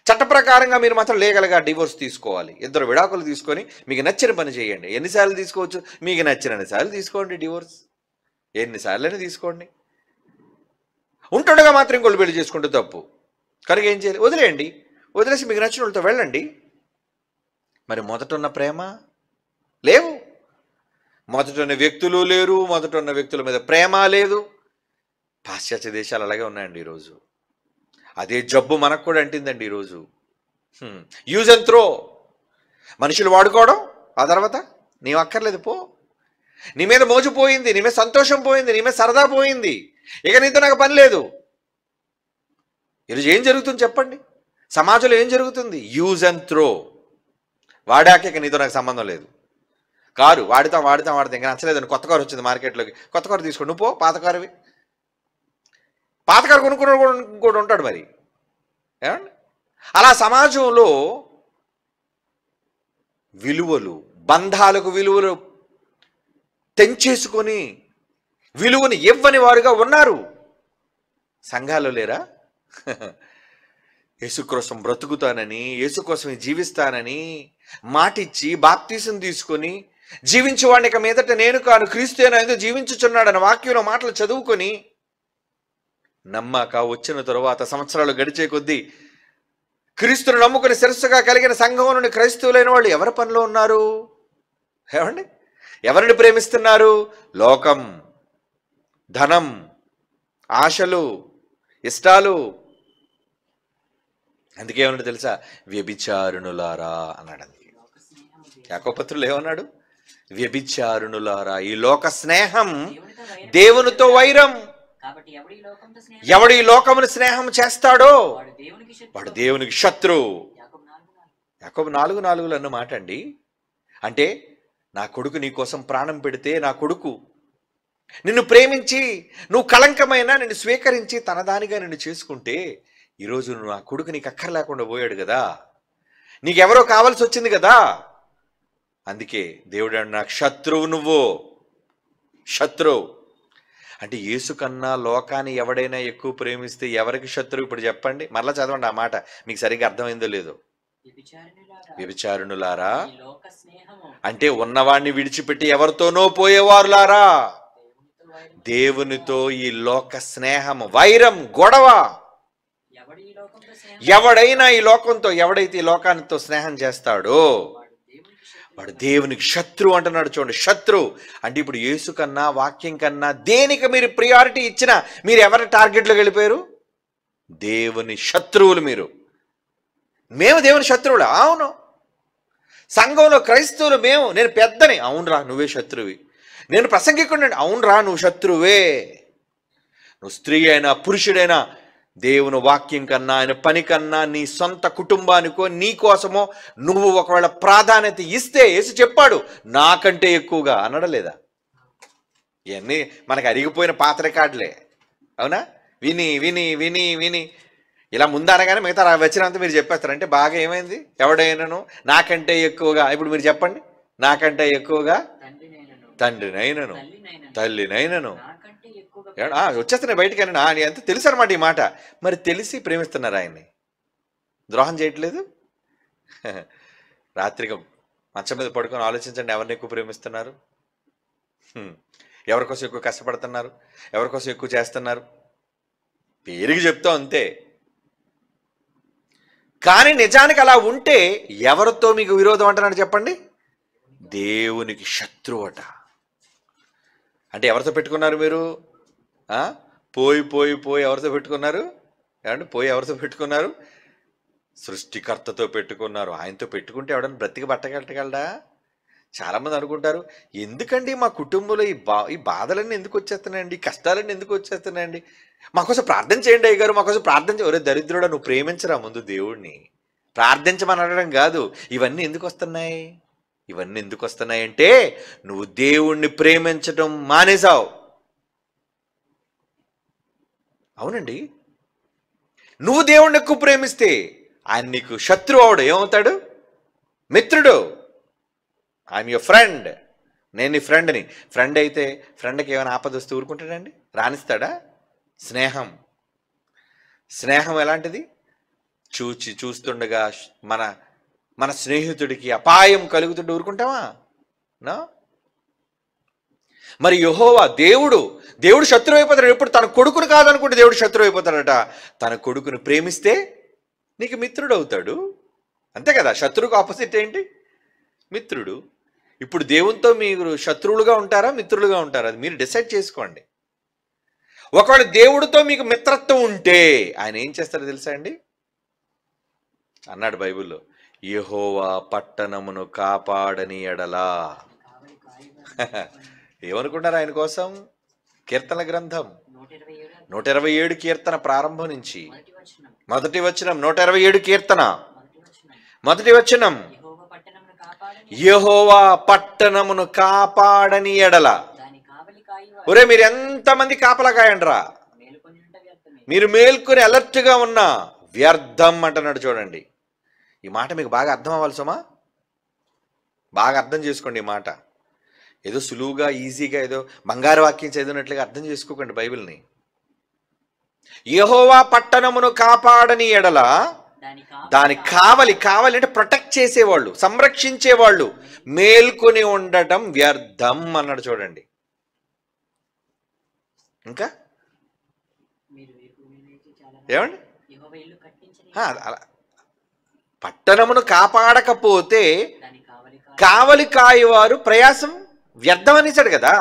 చట్ట ప్రకారంగా మీరు మాత్రం లీగల్గా డివోర్స్ తీసుకోవాలి. ఇద్దరు విడాకులు తీసుకొని మీకు నచ్చిన పని చేయండి. ఎన్నిసార్లు తీసుకోవచ్చు? మీకు నచ్చినన్ని సార్లు తీసుకోండి డివోర్స్, ఎన్నిసార్లైనా తీసుకోండి. ఉంటుండగా మాత్రం ఇంకోళ్ళు పెళ్లి చేసుకుంటే తప్పు కనుక ఏం చేయాలి? వదిలేయండి. వదిలేసి మీకు నచ్చిన వాళ్ళతో వెళ్ళండి. మరి మొదట ఉన్న ప్రేమ లేవు, మొదట ఉన్న వ్యక్తులు లేరు, మొదట ఉన్న వ్యక్తుల మీద ప్రేమ లేదు. పాశ్చాత్య దేశాలు అలాగే ఉన్నాయండి ఈరోజు. అదే జబ్బు మనకు కూడా అంటిందండి ఈరోజు. యూజ్ అండ్ త్రో, మనుషులు వాడుకోవడం, ఆ తర్వాత నీవు అక్కర్లేదు పో. నీ మీద మోజు పోయింది, నీ మీద సంతోషం పోయింది, నీ మీద సరదా పోయింది, ఇక నీతో నాకు పని లేదు. ఈరోజు ఏం జరుగుతుంది చెప్పండి? సమాజంలో ఏం జరుగుతుంది? Use and throw. వాడాక ఇక నీతో నాకు సంబంధం లేదు. కారు వాడుతాం ఇంకా నచ్చలేదని కొత్త కారు వచ్చింది మార్కెట్లోకి, కొత్త కారు తీసుకోండి, నువ్వు పో. పాత కారువి, పాత కారు కొనుక్కున్న కూడా ఉంటాడు మరి. ఏమండి అలా సమాజంలో విలువలు, బంధాలకు విలువలు తెంచేసుకొని విలువని ఇవ్వని వారుగా ఉన్నారు. సంఘాలు లేరా? యేసు కోసం బ్రతుకుతానని, యేసు కోసమే జీవిస్తానని మాటిచ్చి బాప్తీసం తీసుకొని జీవించేవాడిని ఇక మీదట నేను కాను క్రీస్తు ఎందుకు జీవించుచున్నాడని వాక్యంలో మాటలు చదువుకొని నమ్మాక వచ్చిన తరువాత సంవత్సరాలు గడిచే కొద్దీ క్రీస్తును నమ్ముకుని శిరస్సుగా కలిగిన సంఘం నుండి క్రైస్తవులైన వాళ్ళు ఎవరి పనిలో ఉన్నారు? ఏమండి ఎవరిని ప్రేమిస్తున్నారు? లోకం, ధనం, ఆశలు, ఇష్టాలు. అందుకే ఏమన్నాడు తెలుసా? వ్యభిచారుణులారా అన్నాడు. అందుకే యాకోబు పత్రులు ఏమన్నాడు? వ్యభిచారుణులారా, ఈ లోక స్నేహం దేవునితో వైరం. ఎవడు ఈ లోకమును స్నేహం చేస్తాడో వాడు దేవునికి శత్రువు. యాకోబు 4:4 అన్న మాట అండి. అంటే నా కొడుకు నీ కోసం ప్రాణం పెడితే, నా కొడుకు నిన్ను ప్రేమించి నువ్వు కళంకమైన నిన్ను స్వీకరించి తనదానిగా నిన్ను చేసుకుంటే, ఈరోజు నువ్వు నా కొడుకు నీకు అక్కర లేకుండా పోయాడు కదా, నీకెవరో కావాల్సి వచ్చింది కదా. అందుకే దేవుడు నాకు శత్రువు, నువ్వు శత్రువు. అంటే యేసు కన్నా లోకాన్ని ఎవడైనా ఎక్కువ ప్రేమిస్తే ఎవరికి శత్రువు? ఇప్పుడు చెప్పండి, మరలా చదవండి ఆ మాట, మీకు సరిగ్గా అర్థమైందో లేదో. వ్యభిచారుణులారా అంటే ఉన్నవాడిని విడిచిపెట్టి ఎవరితోనో పోయేవారులారా, దేవునితో ఈ లోక స్నేహము, వైరం, గొడవ. ఎవడైనా ఈ లోకంతో, ఎవడైతే ఈ లోకానితో స్నేహం చేస్తాడో వాడు దేవునికి శత్రువు అంటున్నాడు. చూడండి, శత్రువు అంటే ఇప్పుడు యేసు కన్నా, వాక్యం కన్నా దేనికి మీరు ప్రియారిటీ ఇచ్చినా మీరు ఎవరి టార్గెట్లోకి వెళ్ళిపోయారు? దేవుని శత్రువులు మీరు. మేము దేవుని శత్రువులు. అవును, సంఘంలో క్రైస్తవులు మేము, నేను పెద్దని, అవునరా నువ్వే శత్రువి. నేను ప్రసంగికుడిని, అవునరా నువ్వు శత్రువే. నువ్వు స్త్రీ అయినా పురుషుడైనా దేవుని వాక్యం కన్నా, ఆయన పని కన్నా, నీ సొంత కుటుంబానికో నీ కోసమో నువ్వు ఒకవేళ ప్రాధాన్యత ఇస్తే, యేసు చెప్పాడు నాకంటే ఎక్కువగా అనడలేదా? ఇవన్నీ మనకు అరిగిపోయిన పాత రికార్డులే, అవునా? విని విని విని విని ఇలా ముందు అనగానే మిగతా వచ్చినంత మీరు చెప్పేస్తారు. అంటే బాగా ఏమైంది? ఎవడైనాను నాకంటే ఎక్కువగా, ఇప్పుడు మీరు చెప్పండి, నాకంటే ఎక్కువగా తండ్రినైనను తల్లినైనను వచ్చేస్తున్నాయి బయటకైనా అని ఎంత తెలుసు అనమాట ఈ మాట. మరి తెలిసి ప్రేమిస్తున్నారు ఆయన్ని, ద్రోహం చేయట్లేదు. రాత్రిగా మంచం మీద పడుకొని ఆలోచించండి, ఎవరిని ఎక్కువ ప్రేమిస్తున్నారు, ఎవరికోసం ఎక్కువ కష్టపడుతున్నారు, ఎవరికోసం ఎక్కువ చేస్తున్నారు. పేరుకి చెప్తాం అంతే, కానీ నిజానికి అలా ఉంటే ఎవరితో మీకు విరోధం అంటున్నాడు చెప్పండి? దేవునికి శత్రువట. అంటే ఎవరితో పెట్టుకున్నారు మీరు? పోయి పోయి పోయి ఎవరితో పెట్టుకున్నారు? ఏమంటే పోయి ఎవరితో పెట్టుకున్నారు? సృష్టికర్తతో పెట్టుకున్నారు. ఆయనతో పెట్టుకుంటే ఎవడన్నా బ్రతికి బట్టగలగలడా? చాలామంది అనుకుంటారు, ఎందుకండి మా కుటుంబంలో ఈ బాధలన్నీ ఎందుకు వచ్చేస్తున్నాయండి, ఈ కష్టాలన్నీ ఎందుకు వచ్చేస్తున్నాయండి, మాకోసం ప్రార్థన చేయండి అయ్య గారు, మాకోసం ప్రార్థన ఒరే దరిద్రుడా, నువ్వు ప్రేమించరా ముందు దేవుణ్ణి, ప్రార్థించమని అడగడం కాదు. ఇవన్నీ ఎందుకు వస్తున్నాయి? ఇవన్నీ ఎందుకు వస్తున్నాయి అంటే నువ్వు దేవుణ్ణి ప్రేమించడం మానేసావు. అవునండి, నువ్వు దేవుణ్ణి ఎక్కువ ప్రేమిస్తే ఆయన నీకు శత్రువు అవడు, ఏమవుతాడు? మిత్రుడు. ఐఎమ్ యువర్ ఫ్రెండ్, నేను నీ ఫ్రెండ్ని. ఫ్రెండ్ అయితే ఫ్రెండ్కి ఏమైనా ఆపద వస్తే ఊరుకుంటాడండి? రాణిస్తాడా? స్నేహం, స్నేహం ఎలాంటిది? చూస్తుండగా మన స్నేహితుడికి అపాయం కలుగుతుంటే ఊరుకుంటావా? నా మరి యెహోవా దేవుడు శత్రువు అయిపోతాడు. ఎప్పుడు తన కొడుకును కాదనుకుంటే దేవుడు శత్రువు అయిపోతాడట. తన కొడుకును ప్రేమిస్తే నీకు మిత్రుడు అవుతాడు, అంతే కదా. శత్రువుకు ఆపోజిట్ ఏంటి? మిత్రుడు. ఇప్పుడు దేవునితో మీరు శత్రువులుగా ఉంటారా, మిత్రులుగా ఉంటారా? అది మీరు డిసైడ్ చేసుకోండి. ఒకవేళ దేవుడితో మీకు మిత్రత్వం ఉంటే ఆయన ఏం చేస్తారో తెలుసా అండి? అన్నాడు బైబిల్లో, యెహోవా పట్టణమును కాపాడని ఎడలా. ఏమనుకుంటారు ఆయన కోసం? కీర్తన గ్రంథం 127 కీర్తన ప్రారంభం నుంచి మొదటి వచనం, 127 కీర్తన మొదటి వచనం, యెహోవా పట్టణమును కాపాడని ఎడల. ఒరే మీరు ఎంతమంది కాపలా కాయండ్రా, మీరు మేల్కొని అలర్ట్గా ఉన్నా వ్యర్థం అంటున్నాడు. చూడండి, ఈ మాట మీకు బాగా అర్థం అవ్వాల్సమా? బాగా అర్థం చేసుకోండి ఈ మాట. ఏదో సులువుగా ఈజీగా ఏదో బంగారు వాక్యం చదివినట్లుగా అర్థం చేసుకోకండి బైబిల్ని. యెహోవా పట్టణమును కాపాడని ఎడల దాని కావలి అంటే ప్రొటెక్ట్ చేసేవాళ్ళు, సంరక్షించేవాళ్ళు మేల్కొని ఉండటం వ్యర్థం అన్నాడు. చూడండి, ఇంకా ఏమండి? పట్టణమును కాపాడకపోతే కావలి కాయవారు ప్రయాసం వ్యర్థం అనేసాడు కదా.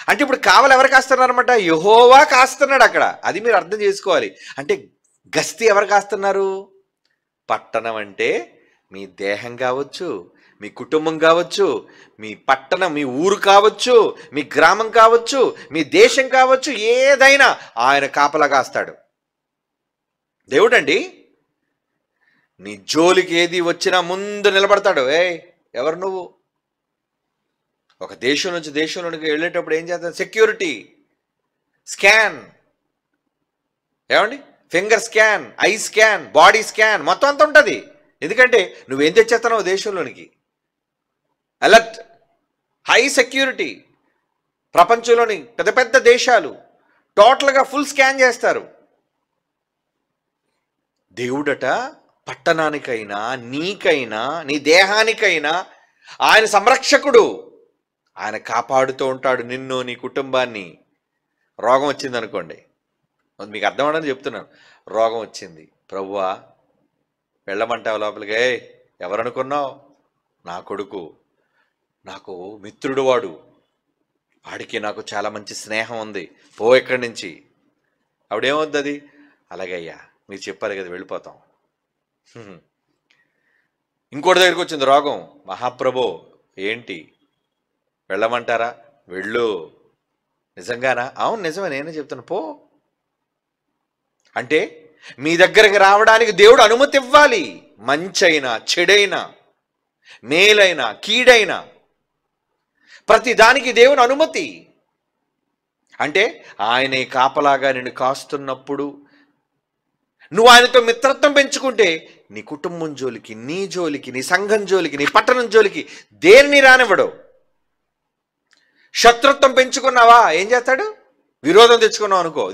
అంటే ఇప్పుడు కావలి ఎవరు కాస్తున్నారు అనమాట? యెహోవా కాస్తున్నాడు అక్కడ. అది మీరు అర్థం చేసుకోవాలి. అంటే గస్తీ ఎవరు కాస్తున్నారు? పట్టణం అంటే మీ దేహం కావచ్చు, మీ కుటుంబం కావచ్చు, మీ పట్టణం, మీ ఊరు కావచ్చు, మీ గ్రామం కావచ్చు, మీ దేశం కావచ్చు, ఏదైనా ఆయన కాపలా కాస్తాడు. దేవుడండి, నీ జోలికి ఏది వచ్చినా ముందు నిలబడతాడు. ఎవరు నువ్వు? ఒక దేశం నుంచి దేశంలోనికి వెళ్ళేటప్పుడు ఏం చేస్తాడు? సెక్యూరిటీ స్కాన్, ఏమండి, finger scan, eye scan, body scan, మొత్తం అంతా ఉంటుంది. ఎందుకంటే నువ్వేం తెచ్చేస్తున్నావు దేశంలోనికి? Alert, high security. ప్రపంచంలోని పెద్ద పెద్ద దేశాలు టోటల్గా ఫుల్ స్కాన్ చేస్తారు. దేవుడట పట్టణానికైనా, నీకైనా, నీ దేహానికైనా ఆయన సంరక్షకుడు. ఆయన కాపాడుతూ ఉంటాడు నిన్ను, నీ కుటుంబాన్ని. రోగం వచ్చింది అనుకోండి, మీకు అర్థం అవడానికి చెప్తున్నాను. రోగం వచ్చింది, ప్రభువా వెళ్ళమంటావు లోపలికి. ఎవరనుకున్నావు? నా కొడుకు, నాకు మిత్రుడు వాడు, వాడికి నాకు చాలా మంచి స్నేహం ఉంది, పో ఇక్కడి నుంచి. ఆవిడేమవుద్ది? అది అలాగయ్యా మీరు చెప్పారు కదా, వెళ్ళిపోతాం. ఇంకోటి దగ్గరికి వచ్చింది రోగం. మహాప్రభో ఏంటి వెళ్ళమంటారా? వెళ్ళు. నిజంగానా? అవును నిజమే, నేనే చెప్తాను, పో. అంటే మీ దగ్గరికి రావడానికి దేవుడు అనుమతి ఇవ్వాలి. మంచైనా, చెడైనా, మేలైనా, కీడైనా ప్రతి దానికి దేవుని అనుమతి. అంటే ఆయనే కాపలాగా నిన్ను కాస్తున్నప్పుడు నువ్వు ఆయనతో మిత్రత్వం పెంచుకుంటే నీ కుటుంబం జోలికి, నీ జోలికి, నీ సంఘం జోలికి, నీ పట్టణం జోలికి దేన్ని రానివ్వడు. శత్రుత్వం పెంచుకున్నావా ఏం చేస్తాడు? విరోధం తెచ్చుకున్నావు అనుకో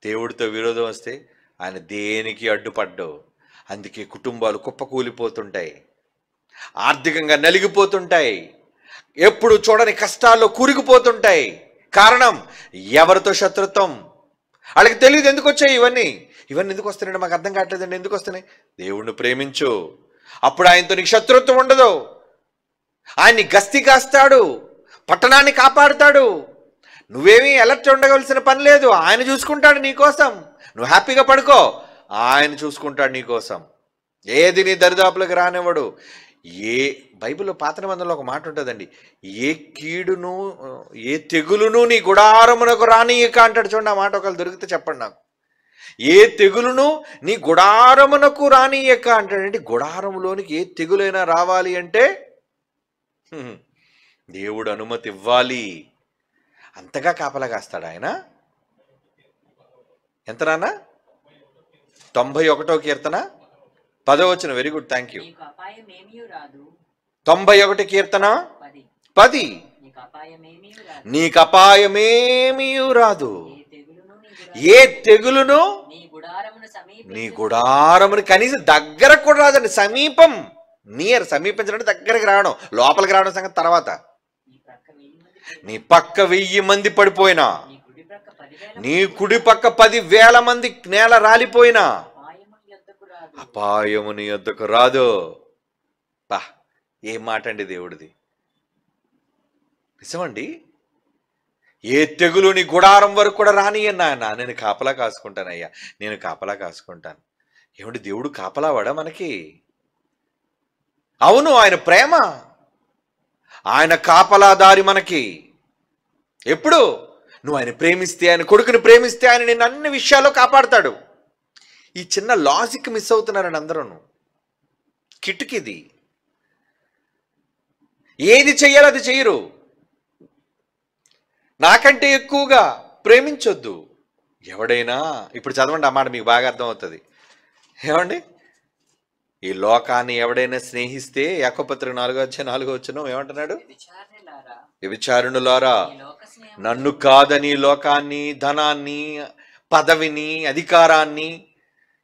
దేవుడితో విరోధం వస్తే ఆయన దేనికి అడ్డుపడ్డావు. అందుకే కుటుంబాలు కుప్పకూలిపోతుంటాయి, ఆర్థికంగా నలిగిపోతుంటాయి, ఎప్పుడు చూడని కష్టాల్లో కూరుకుపోతుంటాయి. కారణం ఎవరితో శత్రుత్వం. వాళ్ళకి తెలియదు ఎందుకు వచ్చాయి ఇవన్నీ ఎందుకు వస్తున్నాయి మాకు అర్థం కావట్లేదండి. ఎందుకు వస్తున్నాయి? దేవుణ్ణి ప్రేమించు, అప్పుడు ఆయనతో నీకు శత్రుత్వం ఉండదు. ఆయన్ని గస్తీ కాస్తాడు, పట్టణాన్ని కాపాడుతాడు. నువ్వేమీ అలర్ట్ ఉండవలసిన పని లేదు. ఆయన చూసుకుంటాడు నీకోసం. నువ్వు హ్యాపీగా పడుకో, ఆయన చూసుకుంటాడు నీకోసం. ఏది నీ దరిదాపులకు రానివ్వడు. బైబిల్లో పాత నిబంధనలో ఒక మాట ఉంటుందండి, ఏ కీడును ఏ తెగులును నీ గుడారమునకు రానియక అంటాడు. చూడండి, ఆ మాట ఒకళ్ళు దొరికితే చెప్పండి నాకు. ఏ తెగులును నీ గుడారమునకు రానియక అంటాడండి. గుడారములోనికి ఏ తెగులైనా రావాలి అంటే దేవుడు అనుమతి ఇవ్వాలి. అంతగా కాపలా కాస్తాడు ఆయన. ఎంత నాన్న? 91వ కీర్తన 10వ వచనం. Very good, thank you. 91 కీర్తన 10. నీకు అపాయమేమీ రాదు, ఏ తెగులును నీ గుడారమును కనీసం దగ్గరకు కూడా రాదండి. సమీపం, సమీపించడం దగ్గరకు రావడం, లోపలికి రావడం సంగతి తర్వాత. నీ పక్క 1000 మంది పడిపోయినా, నీ కుడి పక్క 10,000 మంది నేల రాలిపోయినా అపాయము నీ యొద్దకు రాదు. బా, ఏం మాట అండి దేవుడిది. నిజమండి. ఏ తెగులు నీ గుడారం వరకు కూడా రానియన్నా. నేను కాపలా కాసుకుంటానయ్యా, నేను కాపలా కాసుకుంటాను. ఏమండి, దేవుడు కాపలావాడా మనకి? అవును, ఆయన ప్రేమ, ఆయన కాపలాదారి మనకి. ఎప్పుడు నువ్వు ఆయన ప్రేమిస్తే, ఆయన కొడుకుని ప్రేమిస్తే ఆయన నిన్ను అన్ని విషయాల్లో కాపాడుతాడు. ఈ చిన్న లాజిక్ మిస్ అవుతున్నారని అందరూ. కిటుకిది. ఏది చెయ్యాలో అది చెయ్యరు. నాకంటే ఎక్కువగా ప్రేమించొద్దు. ఎవడైనా ఇప్పుడు చదవండి, ఆ మాట మీకు బాగా అర్థమవుతుంది. ఏమండి, ఈ లోకాన్ని ఎవడైనా స్నేహిస్తే యాకోబు 4:4 ఏమంటున్నాడు? వ్యభిచారిణులారా, నన్ను కాదని లోకాన్ని, ధనాన్ని, పదవిని, అధికారాన్ని,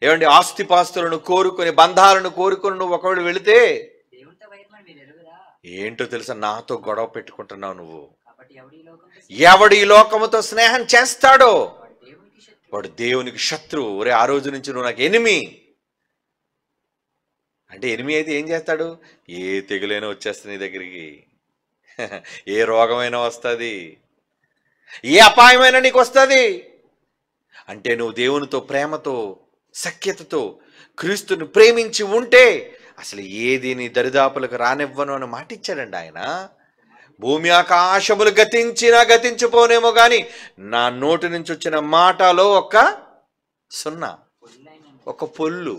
ఏమండి ఆస్తిపాస్తులను కోరుకొని, బంధాలను కోరుకొని నువ్వు ఒకవేళ వెళితే ఏంటో తెలుసా, నాతో గొడవ పెట్టుకుంటున్నావు నువ్వు. ఎవడు ఈ లోకముతో స్నేహం చేస్తాడో వాడు దేవునికి శత్రువు. ఒరే, ఆ రోజు నుంచి నువ్వు నాకు ఎనిమి. అంటే ఎనిమి అయితే ఏం చేస్తాడు? ఏ తెగులైనా వచ్చేస్తుంది నీ దగ్గరికి, ఏ రోగమైనా వస్తుంది, ఏ అపాయమైనా నీకు వస్తుంది. అంటే నువ్వు దేవునితో ప్రేమతో, సఖ్యతతో, క్రీస్తుని ప్రేమించి ఉంటే అసలు ఏది నీ దరిదాపులకు రానివ్వను అని మాట ఇచ్చాడండి ఆయన. భూమి ఆకాశములు గతించినా గతించిపోనేమో కానీ నా నోటి నుంచి వచ్చిన మాటలో ఒక సున్నా, ఒక పొల్లు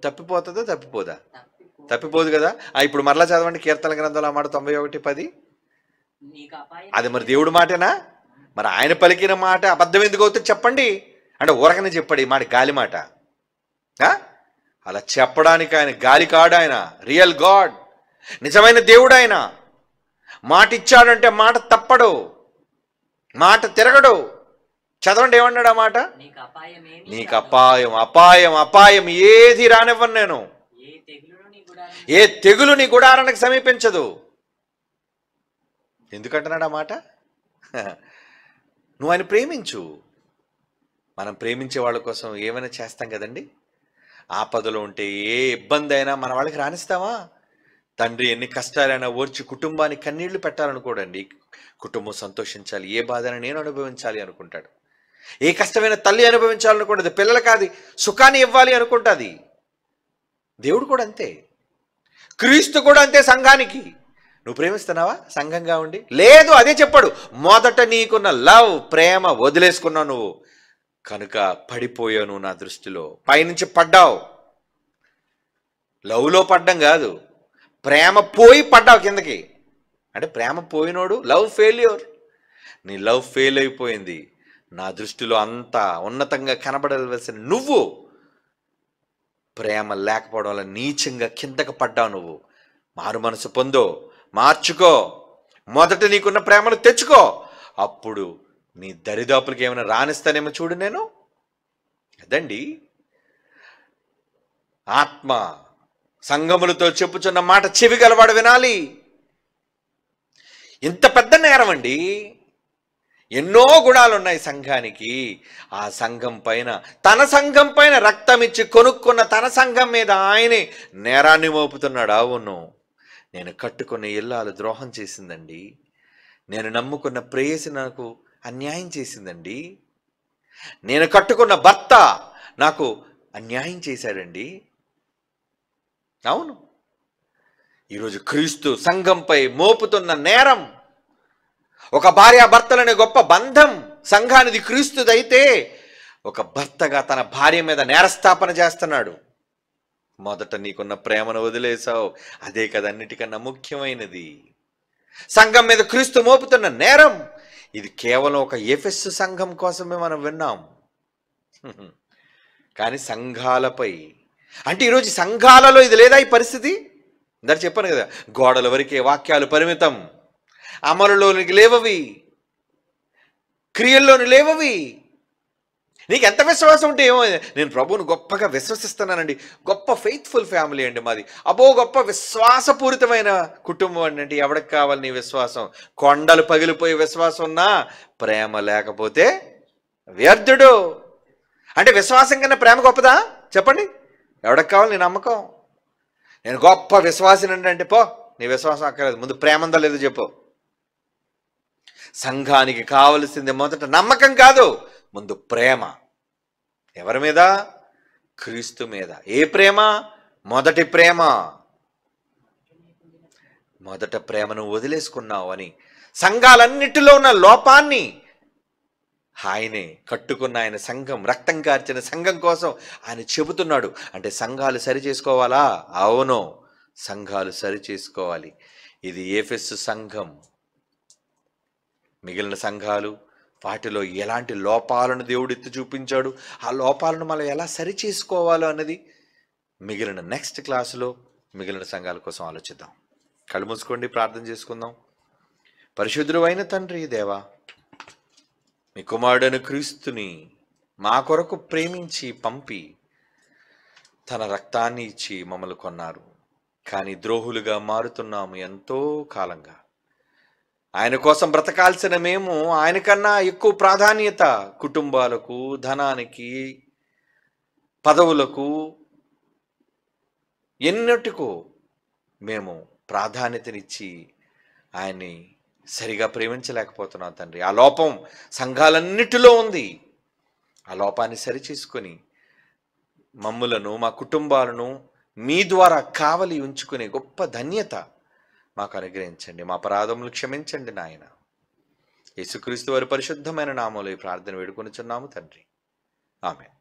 తప్పిపోతుందా? తప్పిపోదా? తప్పిపోదు కదా. ఇప్పుడు మరలా చదవండి కీర్తన గ్రంథంలో మాట 91:10. అది మరి దేవుడి మాటేనా? మరి ఆయన పలికిన మాట అబద్ధం ఎందుకు అవుతుంది చెప్పండి. అంటే ఊరకనే చెప్పాడు ఈ మాట, గాలి మాట. అలా చెప్పడానికి ఆయన గాలి కాడు, ఆయన రియల్ గాడ్, నిజమైన దేవుడు. ఆయన మాట ఇచ్చాడంటే మాట తప్పడు, మాట తిరగడు. చదవండి ఏమన్నాడు ఆ మాట? నీకు అపాయం, అపాయం, అపాయం ఏది రానివ్వను నేను. ఏ తెగులు నీ గుడారానికి సమీపించదు. ఎందుకంటున్నాడు ఆ మాట? నువ్వు ఆయన ప్రేమించు. మనం ప్రేమించే వాళ్ళ కోసం ఏమైనా చేస్తాం కదండి. ఆపదలో ఉంటే ఏ ఇబ్బంది అయినా మన వాళ్ళకి రానిస్తావా? తండ్రి ఎన్ని కష్టాలైనా ఓర్చి కుటుంబానికి కన్నీళ్లు పెట్టాలనుకోడండి. కుటుంబం సంతోషించాలి, ఏ బాధను నేను అనుభవించాలి అనుకుంటాడు. ఏ కష్టమైన తల్లి అనుభవించాలనుకుంటుంది, పిల్లలకి అది సుఖాన్ని ఇవ్వాలి అనుకుంటుంది. దేవుడు కూడా అంతే, క్రీస్తు కూడా అంతే. సంఘానికి నువ్వు ప్రేమిస్తున్నావా సంఘంగా ఉండి? లేదు, అదే చెప్పాడు. మొదట నీకున్న లవ్, ప్రేమ వదిలేసుకున్నావు నువ్వు కనుక పడిపోయావు నువ్వు నా దృష్టిలో. పైనుంచి పడ్డావు. లవ్లో పడ్డం కాదు, ప్రేమ పోయి పడ్డావు కిందకి. అంటే ప్రేమ పోయినోడు లవ్ ఫెయిల్యూర్. నీ లవ్ ఫెయిల్ అయిపోయింది. నా దృష్టిలో అంత ఉన్నతంగా కనబడవలసిన నువ్వు ప్రేమ లేకపోవడం వల్ల నీచంగా కిందకు పడ్డావు. నువ్వు మారు మనసు పొందో, మార్చుకో, మొదట నీకున్న ప్రేమను తెచ్చుకో. అప్పుడు నీ దరిదాపులకి ఏమైనా రానిస్తానేమో చూడు నేను. అదండి ఆత్మ సంఘములతో చెప్పుచున్న మాట చెవి గలవాడు వినాలి. ఇంత పెద్ద నేరం అండి. ఎన్నో గుణాలు ఉన్నాయి సంఘానికి. ఆ సంఘం పైన, తన సంఘం పైన రక్తం ఇచ్చి కొనుక్కున్న తన సంఘం మీద ఆయనే నేరాన్ని మోపుతున్నాడు. అవును, నేను కట్టుకున్న ఇల్లాలు ద్రోహం చేసిందండి. నేను నమ్ముకున్న ప్రేయసి నాకు అన్యాయం చేసిందండి. నేను కట్టుకున్న భర్త నాకు అన్యాయం చేశాడండి. అవును, ఈరోజు క్రీస్తు సంఘంపై మోపుతున్న నేరం, ఒక భార్యాభర్తలనే గొప్ప బంధం సంఘానిది క్రీస్తుదైతే ఒక భర్తగా తన భార్య మీద నేరస్థాపన చేస్తున్నాడు. మొదట నీకున్న ప్రేమను వదిలేసావు. అదే కదా అన్నిటికన్నా ముఖ్యమైనది. సంఘం మీద క్రీస్తు మోపుతున్న నేరం ఇది కేవలం ఒక ఎఫెసు సంఘం కోసమే మనం విన్నాం. కానీ సంఘాలపై, అంటే ఈరోజు సంఘాలలో ఇది లేదా ఈ పరిస్థితి? ఇందాక చెప్పాను కదా, గోడల వరకే వాక్యాలు పరిమితం, అమలులోనికి లేవవి, క్రియల్లోని లేవవి. నీకు ఎంత విశ్వాసం ఉంటే ఏమో, నేను ప్రభువును గొప్పగా విశ్వసిస్తున్నానండి, గొప్ప ఫెయిత్ఫుల్ ఫ్యామిలీ అండి మాది, అబో గొప్ప విశ్వాసపూరితమైన కుటుంబం అండి. ఎవరికి కావాలి నీ విశ్వాసం? కొండలు పగిలిపోయే విశ్వాసం ఉన్నా ప్రేమ లేకపోతే వ్యర్థుడు. అంటే విశ్వాసం కన్నా ప్రేమ గొప్పదా? చెప్పండి. ఎవరికి కావాలి నీ నమ్మకం? నేను గొప్ప విశ్వాసినండి అంటే పో, నీ విశ్వాసం అక్కర్లేదు, ముందు ప్రేమ ఉందో లేదో చెప్పు. సంఘానికి కావలసింది మొదట నమ్మకం కాదు, ముందు ప్రేమ. ఎవరి మీద? క్రీస్తు మీద. ఏ ప్రేమ? మొదటి ప్రేమ. మొదట ప్రేమను వదిలేసుకున్నావు అని సంఘాలన్నిటిలో ఉన్న లోపాన్ని ఆయనే కట్టుకున్న ఆయన సంఘం, రక్తం కార్చిన సంఘం కోసం ఆయన చెబుతున్నాడు. అంటే సంఘాలు సరి చేసుకోవాలా? అవును, సంఘాలు సరి చేసుకోవాలి. ఇది ఎఫెసు సంఘం. మిగిలిన సంఘాలు, వాటిలో ఎలాంటి లోపాలను దేవుడు ఎత్తి చూపించాడు, ఆ లోపాలను మనం ఎలా సరి చేసుకోవాలో అన్నది మిగిలిన నెక్స్ట్ క్లాసులో మిగిలిన సంఘాల కోసం ఆలోచిద్దాం. కళ్ళు మూసుకోండి, ప్రార్థన చేసుకుందాం. పరిశుద్ధుడు అయిన తండ్రి దేవా, మీ కుమారుడైన క్రీస్తుని మా కొరకు ప్రేమించి పంపి తన రక్తాన్ని ఇచ్చి మమ్మల్ని కొన్నారు. కానీ ద్రోహులుగా మారుతున్నాము ఎంతో కాలంగా. ఆయన కోసం బ్రతకాల్సిన మేము ఆయనకన్నా ఎక్కువ ప్రాధాన్యత కుటుంబాలకు, ధనానికి, పదవులకు, ఎన్నటికో మేము ప్రాధాన్యతనిచ్చి ఆయన్ని సరిగా ప్రేమించలేకపోతున్నాం తండ్రి. ఆ లోపం సంఘాలన్నిటిలో ఉంది. ఆ లోపాన్ని సరిచేసుకొని మమ్ములను, మా కుటుంబాలను మీ ద్వారా కావలి ఉంచుకునే గొప్ప ధన్యత మాకు అనుగ్రహించండి. మా అపరాధములు క్షమించండి నాయన. యేసుక్రీస్తు వారి పరిశుద్ధమైన నామములో ఈ ప్రార్థన వేడుకొనుచున్నాము తండ్రి. ఆమేన్.